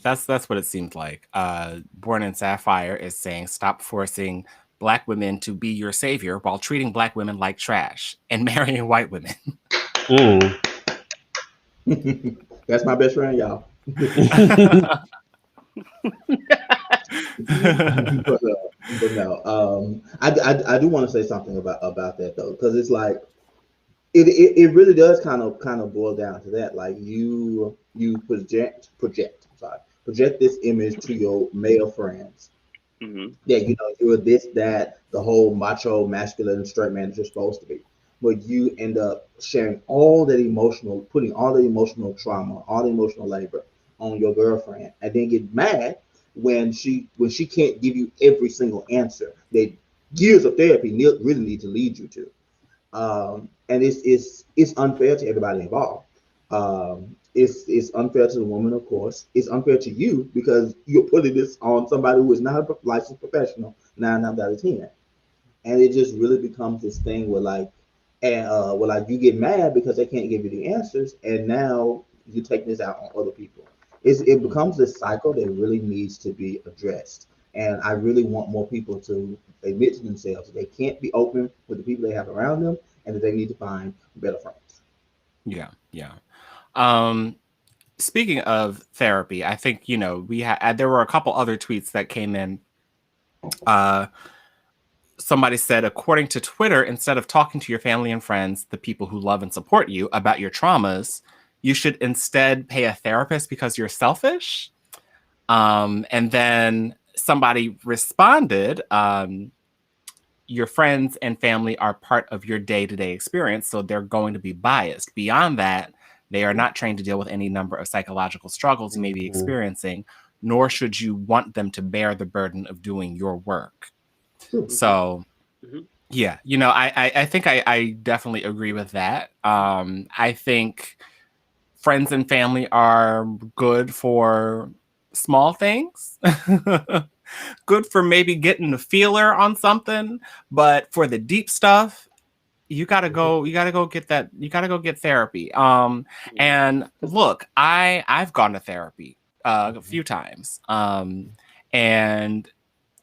A: that's what it seems like. Born in Sapphire is saying, stop forcing Black women to be your savior while treating Black women like trash and marrying white women.
C: That's my best friend, y'all. but no, I do want to say something about that though, because it's like it really does kind of boil down to that. Like you project this image to your male friends that you're this, that, the whole macho, masculine, straight man that you're supposed to be. But you end up sharing all that emotional, putting all the emotional trauma, all the emotional labor on your girlfriend, and then get mad when she can't give you every single answer that years of therapy really need to lead you to. And it's unfair to everybody involved. It's unfair to the woman, of course. It's unfair to you because you're putting this on somebody who is not a licensed professional 9 times out of 10, and it just really becomes this thing where like you get mad because they can't give you the answers, and now you take this out on other people. It becomes this cycle that really needs to be addressed. And I really want more people to admit to themselves that they can't be open with the people they have around them, and that they need to find better friends.
A: Yeah. Speaking of therapy, I think, there were a couple other tweets that came in. Somebody said, according to Twitter, instead of talking to your family and friends, the people who love and support you, about your traumas, you should instead pay a therapist because you're selfish. And then somebody responded, your friends and family are part of your day-to-day experience, so they're going to be biased. Beyond that, they are not trained to deal with any number of psychological struggles you may be experiencing, nor should you want them to bear the burden of doing your work. So, yeah, I think I definitely agree with that. I think friends and family are good for small things. Good for maybe getting a feeler on something, but for the deep stuff, you gotta go get that. You gotta go get therapy. And look, I've gone to therapy a few times. And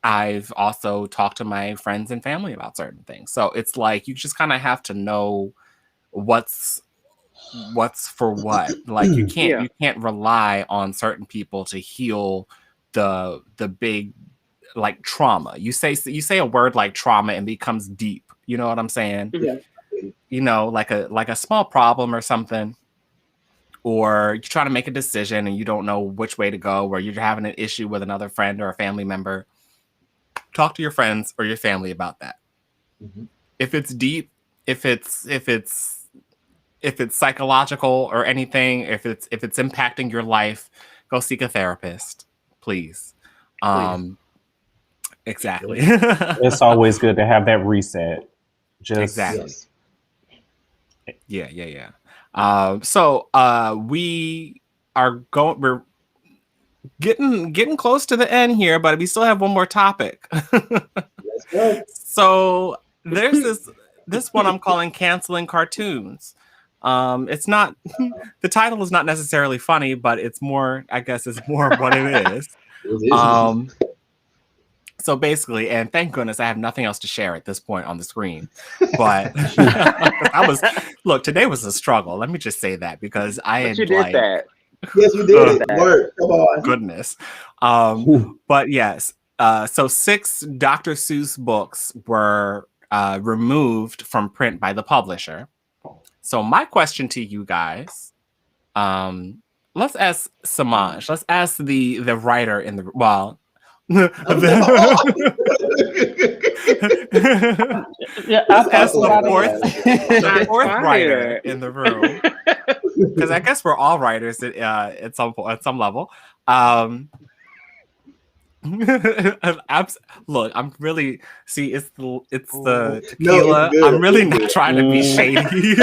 A: I've also talked to my friends and family about certain things. So it's like you just kind of have to know what's for what. Like you can't rely on certain people to heal the big like trauma. You say a word like trauma and becomes deep. You know what I'm saying? Yeah. Like a small problem or something, or you're trying to make a decision and you don't know which way to go, or you're having an issue with another friend or a family member. Talk to your friends or your family about that. If it's deep, if it's psychological or anything, if it's impacting your life, go seek a therapist, please. Exactly.
D: It's always good to have that reset. Just
A: exactly.
C: Yes.
A: Yeah. So we are going. We're getting close to the end here, but we still have one more topic.
C: Let's go.
A: So there's this one I'm calling canceling cartoons. It's not the title is not necessarily funny, but it's more, I guess, it's more what it is. So basically, and thank goodness I have nothing else to share at this point on the screen. But today was a struggle. Let me just say that because
B: you did that.
C: Yes, you did it. Word. Come on.
A: Goodness. But yes. So 6 Dr. Seuss books were removed from print by the publisher. So my question to you guys, let's ask Semaj. Let's ask the writer in the
D: yeah,
A: let's ask the fourth writer in the room, because I guess we're all writers at some level. Look, I'm really it's the tequila.
C: No,
A: I'm really not trying to be shady.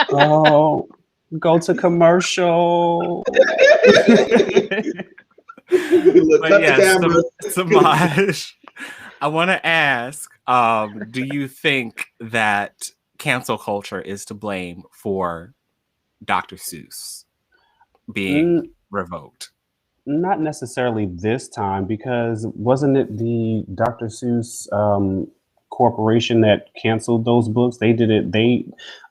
D: Oh, go to commercial.
A: But yes, Semaj, I want to ask, do you think that cancel culture is to blame for Dr. Seuss being revoked?
D: Not necessarily this time, because wasn't it the Dr. Seuss corporation that canceled those books? They did it.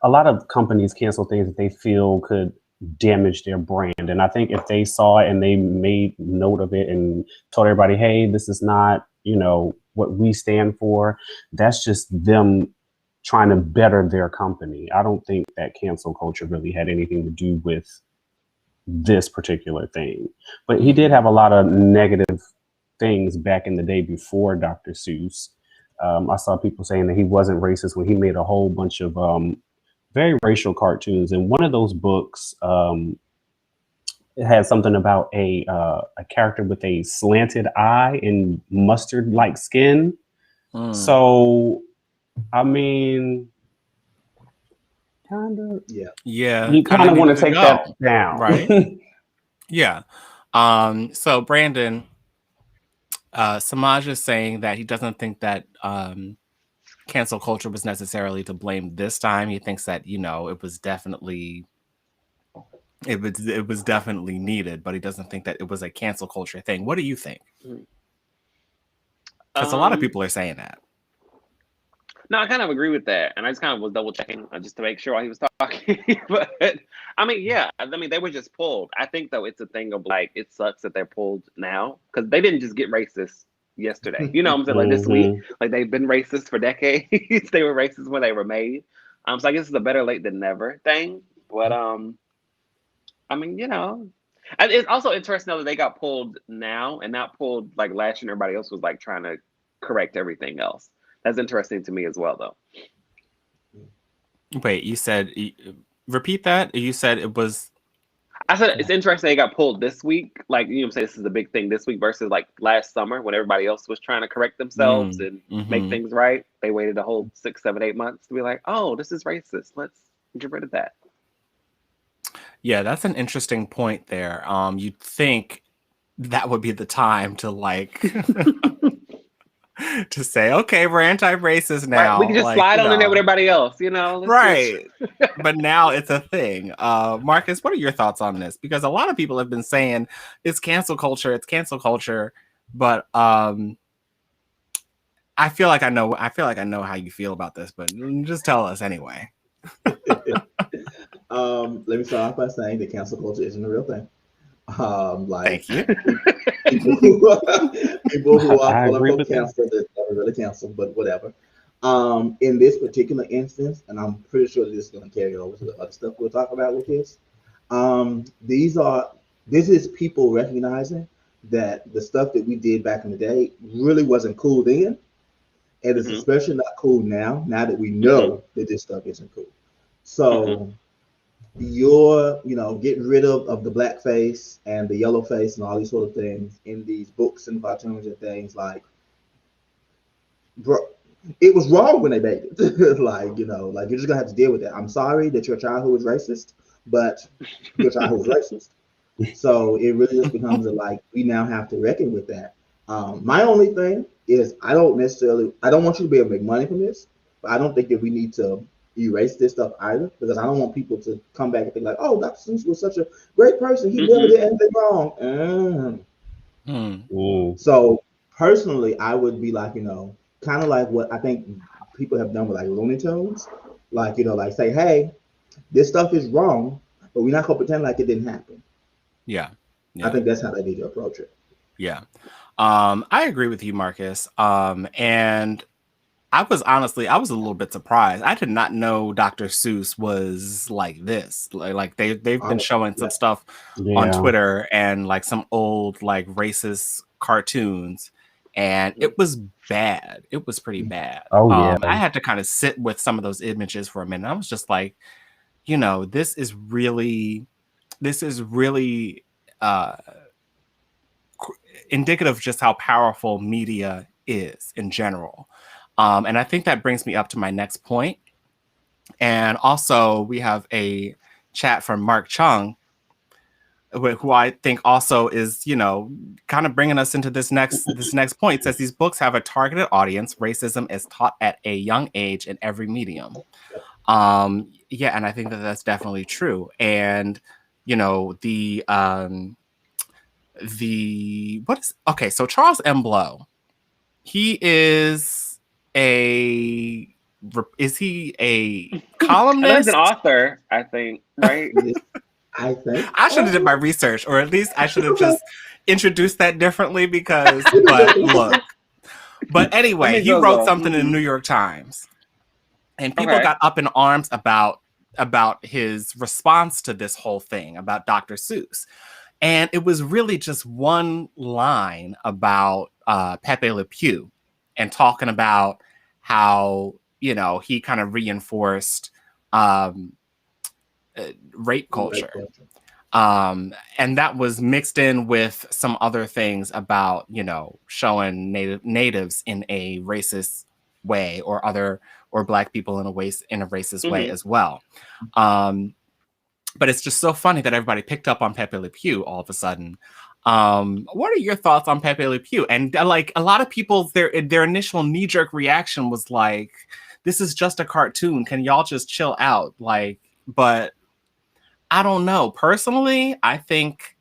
D: A lot of companies cancel things that they feel could damage their brand. And I think if they saw it and they made note of it and told everybody, hey, this is not, what we stand for, that's just them trying to better their company. I don't think that cancel culture really had anything to do with this particular thing. But he did have a lot of negative things back in the day before Dr. Seuss. I saw people saying that he wasn't racist when he made a whole bunch of very racial cartoons. And one of those books, it had something about a character with a slanted eye and mustard-like skin. So, I mean, kind of.
A: Yeah.
D: You kind of want to take that down,
A: right? Yeah. So Brandon, Semaj is saying that he doesn't think that cancel culture was necessarily to blame this time. He thinks that it was definitely needed, but he doesn't think that it was a cancel culture thing. What do you think? Because a lot of people are saying that.
B: No, I kind of agree with that, and I just kind of was double checking just to make sure while he was talking. But I mean, they were just pulled. I think though it's a thing of like it sucks that they're pulled now because they didn't just get racist yesterday. You know what I'm saying? Like this week, like they've been racist for decades. They were racist when they were made. So I guess it's a better late than never thing. But I mean, it's also interesting though that they got pulled now and not pulled like last year. And everybody else was like trying to correct everything else. That's interesting to me as well, though.
A: Wait, you said repeat that? You said it was.
B: I said it's interesting they got pulled this week. Like I'm saying, this is a big thing this week versus like last summer when everybody else was trying to correct themselves and make things right. They waited a whole 6, 7, 8 months to be like, oh, this is racist. Let's get rid of that.
A: Yeah, that's an interesting point there. You'd think that would be the time to like to say, okay, we're anti-racist now.
B: Right, we can just slide on in there with everybody else,
A: right. But now it's a thing. Marcus, what are your thoughts on this? Because a lot of people have been saying it's cancel culture, but I feel like I know how you feel about this, but just tell us anyway.
C: Let me start off by saying that cancel culture isn't a real thing.
A: Thank you.
C: People who are canceled, that's never really canceled, but whatever. In this particular instance, and I'm pretty sure this is going to carry over to the other stuff we'll talk about with this. This is people recognizing that the stuff that we did back in the day really wasn't cool then, and it's especially not cool now that we know that this stuff isn't cool. So you're, getting rid of the blackface and the yellow face and all these sort of things in these books and cartoons and things like bro, it was wrong when they made it. Like, you know, like you're just gonna have to deal with it. I'm sorry that your childhood was racist, but your childhood was racist. So it really just becomes like we now have to reckon with that. My only thing is I don't want you to be able to make money from this, but I don't think that we need to erase this stuff either, because I don't want people to come back and think like, oh, Dr. Seuss was such a great person. He never did anything wrong. So personally, I would be like, you know, kind of like what I think people have done with like Looney Tunes, like, you know, like say, hey, this stuff is wrong, but we're not gonna pretend like it didn't happen.
A: Yeah.
C: I think that's how they need to approach it.
A: Yeah. I agree with you, Marcus. And I was a little bit surprised. I did not know Dr. Seuss was like this. Like they've been showing some stuff on Twitter and like some old like racist cartoons, and it was bad. It was pretty bad. I had to kind of sit with some of those images for a minute. I was just like, you know, this is really indicative of just how powerful media is in general. And I think that brings me up to my next point. And also we have a chat from Mark Chung, who I think also is, you know, kind of bringing us into this next point. It says these books have a targeted audience. Racism is taught at a young age in every medium. Yeah, and I think that that's definitely true. And, you know, so Charles M. Blow, he is a columnist?
B: He's an author, I think, right?
C: I think
A: I should have did my research, or at least I should have just introduced that differently because, but look. But anyway, he wrote something in the New York Times, and people got up in arms about his response to this whole thing about Dr. Seuss. And it was really just one line about Pepe Le Pew and talking about how, you know, he kind of reinforced rape culture. And that was mixed in with some other things about, you know, showing natives in a racist way or Black people in a racist way as well. But it's just so funny that everybody picked up on Pepe Le Pew all of a sudden. What are your thoughts on Pepe Le Pew? And like a lot of people, their initial knee-jerk reaction was like, this is just a cartoon. Can y'all just chill out? Like, but I don't know. Personally, I think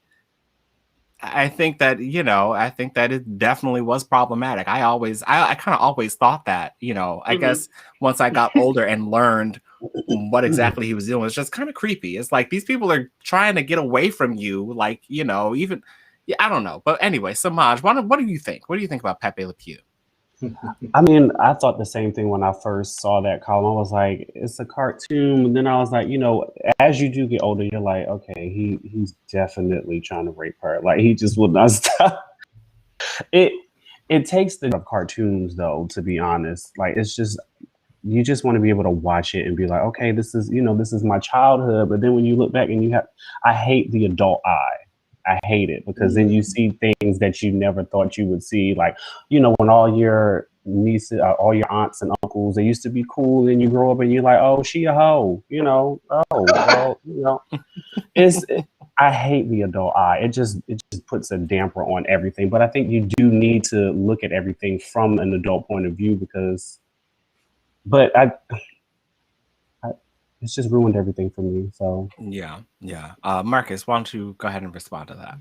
A: that, you know, I think that it definitely was problematic. I kind of always thought that, you know, I guess once I got older and learned what exactly he was doing, it's just kind of creepy. It's like these people are trying to get away from you, like, you know, even, yeah, I don't know. But anyway, Semaj, what do you think? What do you think about Pepe Le Pew?
D: I mean, I thought the same thing when I first saw that column. I was like, it's a cartoon. And then I was like, you know, as you do get older, you're like, okay, he's definitely trying to rape her. Like, he just will not stop. It takes the cartoons, though, to be honest. Like, it's just, you just want to be able to watch it and be like, okay, this is my childhood. But then when you look back and I hate the adult eye. I hate it because then you see things that you never thought you would see. Like, you know, when all your nieces, all your aunts and uncles, they used to be cool, and you grow up and you're like, oh, she a hoe, you know, oh, well, you know, I hate the adult eye. It just puts a damper on everything. But I think you do need to look at everything from an adult point of view it's just ruined everything for me. So
A: yeah. Marcus, why don't you go ahead and respond to that?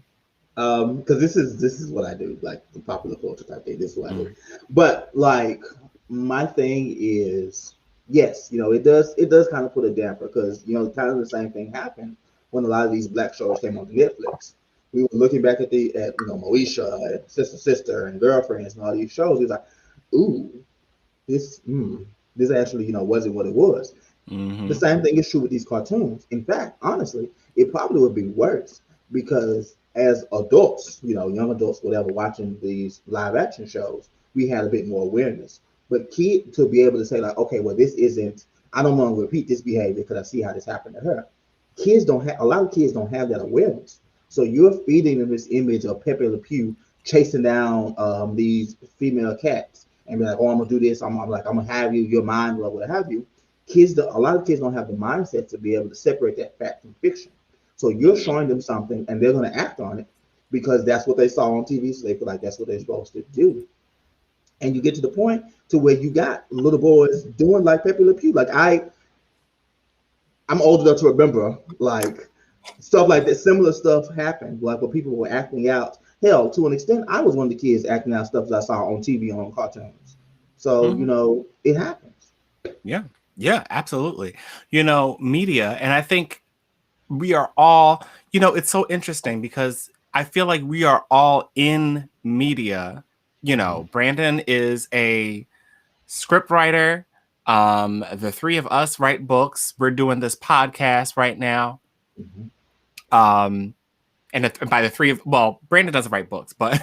C: Because this is what I do, like the popular culture type thing. This is what I do. But like my thing is, yes, you know, it does kind of put a damper because, you know, kind of the same thing happened when a lot of these Black shows came on Netflix. We were looking back at you know, Moesha and Sister and Girlfriends and all these shows. It was like, ooh, this actually, you know, wasn't what it was. The same thing is true with these cartoons. In fact, honestly, it probably would be worse because as adults, you know, young adults, whatever, watching these live action shows, we had a bit more awareness. But kid to be able to say like, okay, well, I don't want to repeat this behavior because I see how this happened to her. A lot of kids don't have that awareness. So you're feeding them this image of Pepe Le Pew chasing down these female cats. and be like, oh, I'm gonna do this. I'm gonna have you, your mind, what have you. A lot of kids don't have the mindset to be able to separate that fact from fiction. So you're showing them something, and they're gonna act on it because that's what they saw on TV. So they feel like that's what they're supposed to do. And you get to the point to where you got little boys doing like Pepe Le Pew. Like I'm old enough to remember like stuff like that. Similar stuff happened, like where people were acting out. Hell, to an extent, I was one of the kids acting out stuff that I saw on TV on cartoons. So it happens.
A: Yeah, absolutely. Media, and I think we are all. It's so interesting because I feel like we are all in media. Brandon is a script writer. The three of us write books. We're doing this podcast right now. And by the three of, Brandon doesn't write books, but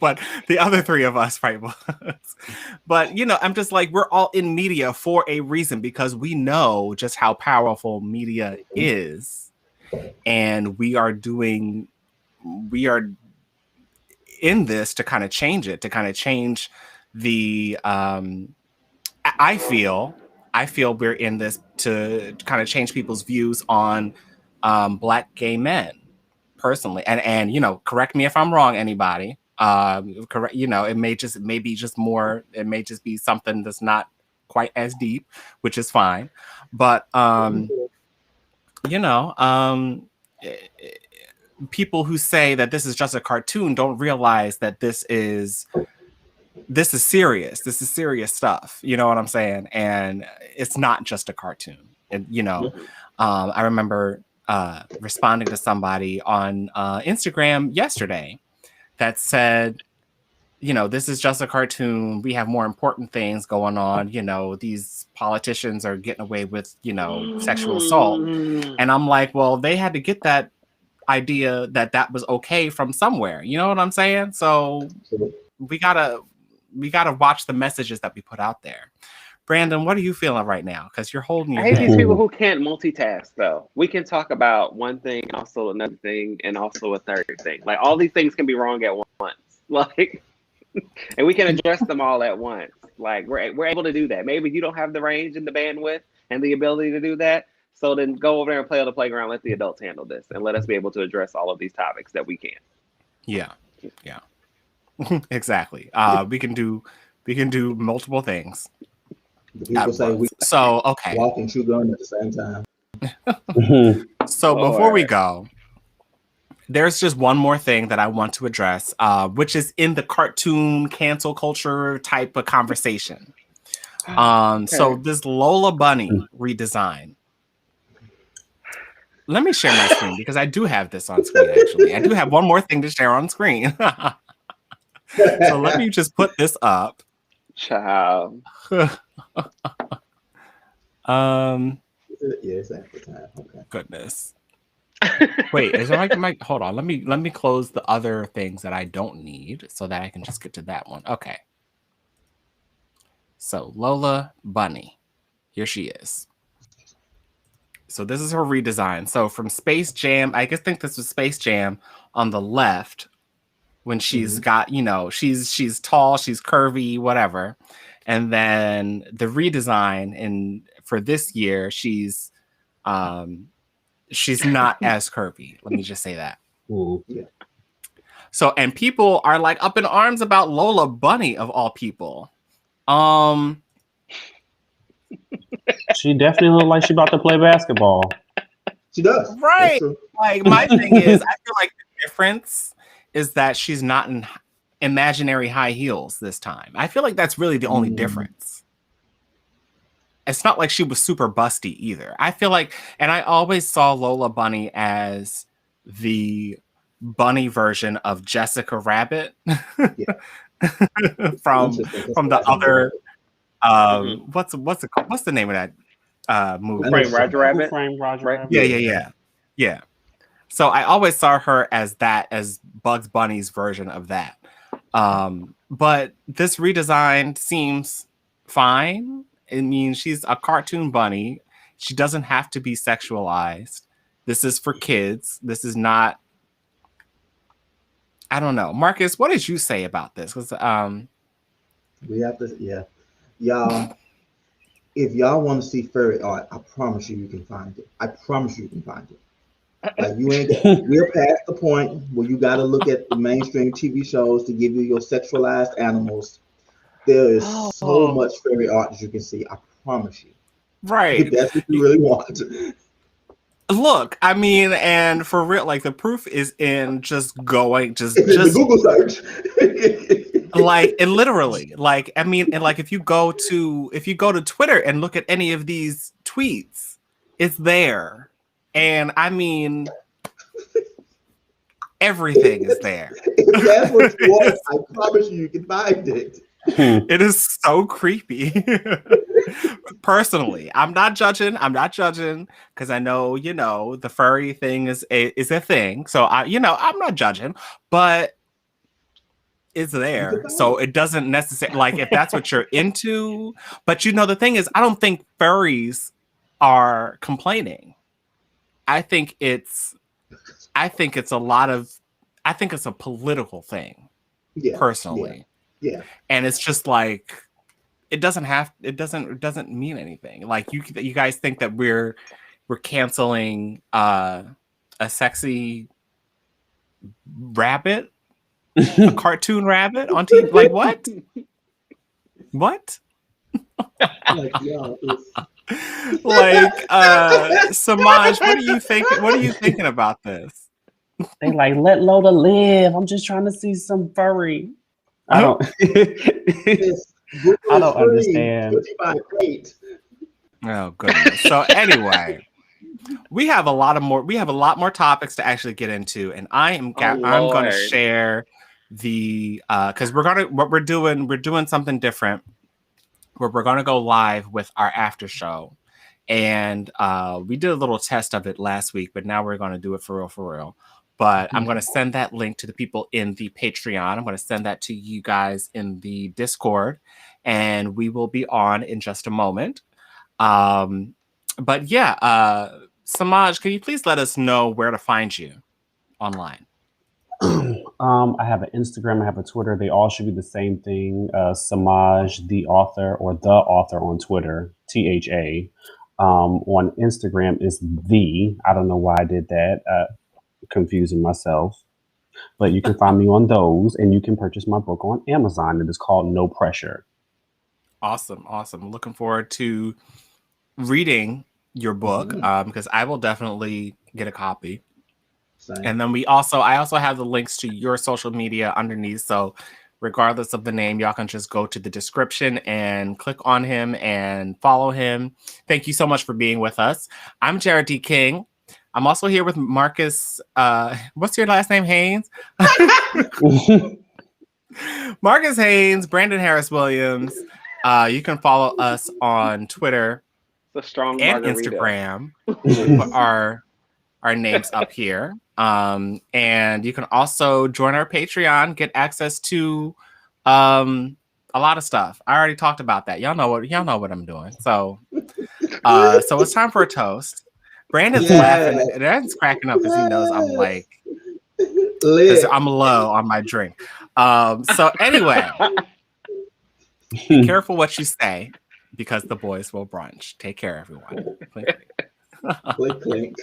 A: but the other three of us write books. But I'm just like, we're all in media for a reason because we know just how powerful media is, and we are in this to kind of change it, to kind of change the I feel we're in this to kind of change people's views on Black gay men personally, and correct me if I'm wrong, anybody. Correct, it may just be something that's not quite as deep, which is fine, but people who say that this is just a cartoon don't realize that this is serious. This is serious stuff. You know what I'm saying? And it's not just a cartoon. And, I remember responding to somebody on Instagram yesterday that said, this is just a cartoon. We have more important things going on. These politicians are getting away with, sexual assault. And I'm like, well, they had to get that idea that was okay from somewhere. You know what I'm saying? So we gotta watch the messages that we put out there. Brandon, what are you feeling right now? Because you're holding your
B: I hate
A: head.
B: these people who can't multitask, though. We can talk about one thing, also another thing, and also a third thing. Like, all these things can be wrong at once. Like, and we can address them all at once. Like, we're able to do that. Maybe you don't have the range and the bandwidth and the ability to do that. So then go over there and play on the playground. Let the adults handle this, and let us be able to address all of these topics that we can.
A: Yeah. Exactly. We can do multiple things.
C: The people say we
A: okay.
C: walk and chew gum at the same time.
A: So before we go, there's just one more thing that I want to address, which is in the cartoon cancel culture type of conversation. So this Lola Bunny redesign. Let me share my screen because I do have this on screen, actually. I do have one more thing to share on screen. So let me just put this up.
B: Child.
C: Yes, at the time. Okay.
A: Goodness. Wait, is there like hold on? Let me close the other things that I don't need so that I can just get to that one. Okay. So Lola Bunny, here she is. So this is her redesign. So from Space Jam, I think this was Space Jam on the left when she's got, she's tall, she's curvy, whatever. And then the redesign for this year, she's not as curvy. Let me just say that.
C: Yeah.
A: So, and people are like up in arms about Lola Bunny of all people.
D: She definitely looked like she about to play basketball.
C: She does.
A: Right. Like my thing is, I feel like the difference is that she's not in imaginary high heels this time. I feel like that's really the only difference. It's not like she was super busty either. I feel like, and I always saw Lola Bunny as the bunny version of Jessica Rabbit from the other. What's it called? What's the name of that movie?
B: Who Framed Roger Rabbit.
A: Yeah. So I always saw her as Bugs Bunny's version of that. But this redesign seems fine. I mean, she's a cartoon bunny. She doesn't have to be sexualized. This is for kids. This is not. I don't know, Marcus. What did you say about this? Because
C: We have to, yeah. Y'all, if y'all want to see furry art, I promise you can find it. I promise you can find it. Like you ain't we're past the point where you gotta look at the mainstream TV shows to give you your sexualized animals. There is so much fairy art that you can see. I promise you.
A: Right.
C: If that's what you really want.
A: Look, I mean, and for real, like the proof is in just going, just
C: in the Google search.
A: Like, and literally, like, I mean, and like if you go to Twitter and look at any of these tweets, it's there. And I mean, everything is there.
C: If that's what you want, I promise you can find it.
A: It is so creepy. Personally, I'm not judging because I know, the furry thing is a thing. So I'm not judging, but it's there. So it doesn't necessarily, like, if that's what you're into. But the thing is, I don't think furries are complaining. I think it's a political thing.
C: Yeah,
A: personally.
C: Yeah.
A: And it's just like, it doesn't mean anything. Like you guys think that we're canceling a sexy rabbit, a cartoon rabbit on TV? Like what? What? Like, Semaj, what are you thinking? What are you thinking about this?
D: They like, let Lola live. I'm just trying to see some furry. I don't. I don't understand.
A: Oh goodness. So anyway, we have a lot more topics to actually get into, and I'm going to share the because we're doing something different where we're going to go live with our after show, and we did a little test of it last week, but now we're going to do it for real. But I'm going to send that link to the people in the Patreon. I'm going to send that to you guys in the Discord, and we will be on in just a moment. But yeah, Semaj, can you please let us know where to find you online?
D: I have an Instagram, I have a Twitter. They all should be the same thing. Semaj, the author, or the author on Twitter, THA. On Instagram is I don't know why I did that. Confusing myself, but you can find me on those, and you can purchase my book on Amazon. It is called No Pressure.
A: Awesome. Looking forward to reading your book, because I will definitely get a copy. Same. And then I also have the links to your social media underneath, so regardless of the name, y'all can just go to the description and click on him and follow him. Thank you so much for being with us. I'm Jarrod D. King. I'm also here with Marcus. What's your last name? Haynes? Marcus Haynes, Brandon Harris Williams. You can follow us on Twitter and Instagram. Put our names up here. And you can also join our Patreon, get access to a lot of stuff. I already talked about that. Y'all know what I'm doing. So it's time for a toast. Brandon's laughing. Brandon's cracking up because he knows I'm like, because I'm low on my drink. So anyway, be careful what you say because the boys will brunch. Take care, everyone. Clink, clink.
C: Clink, clink.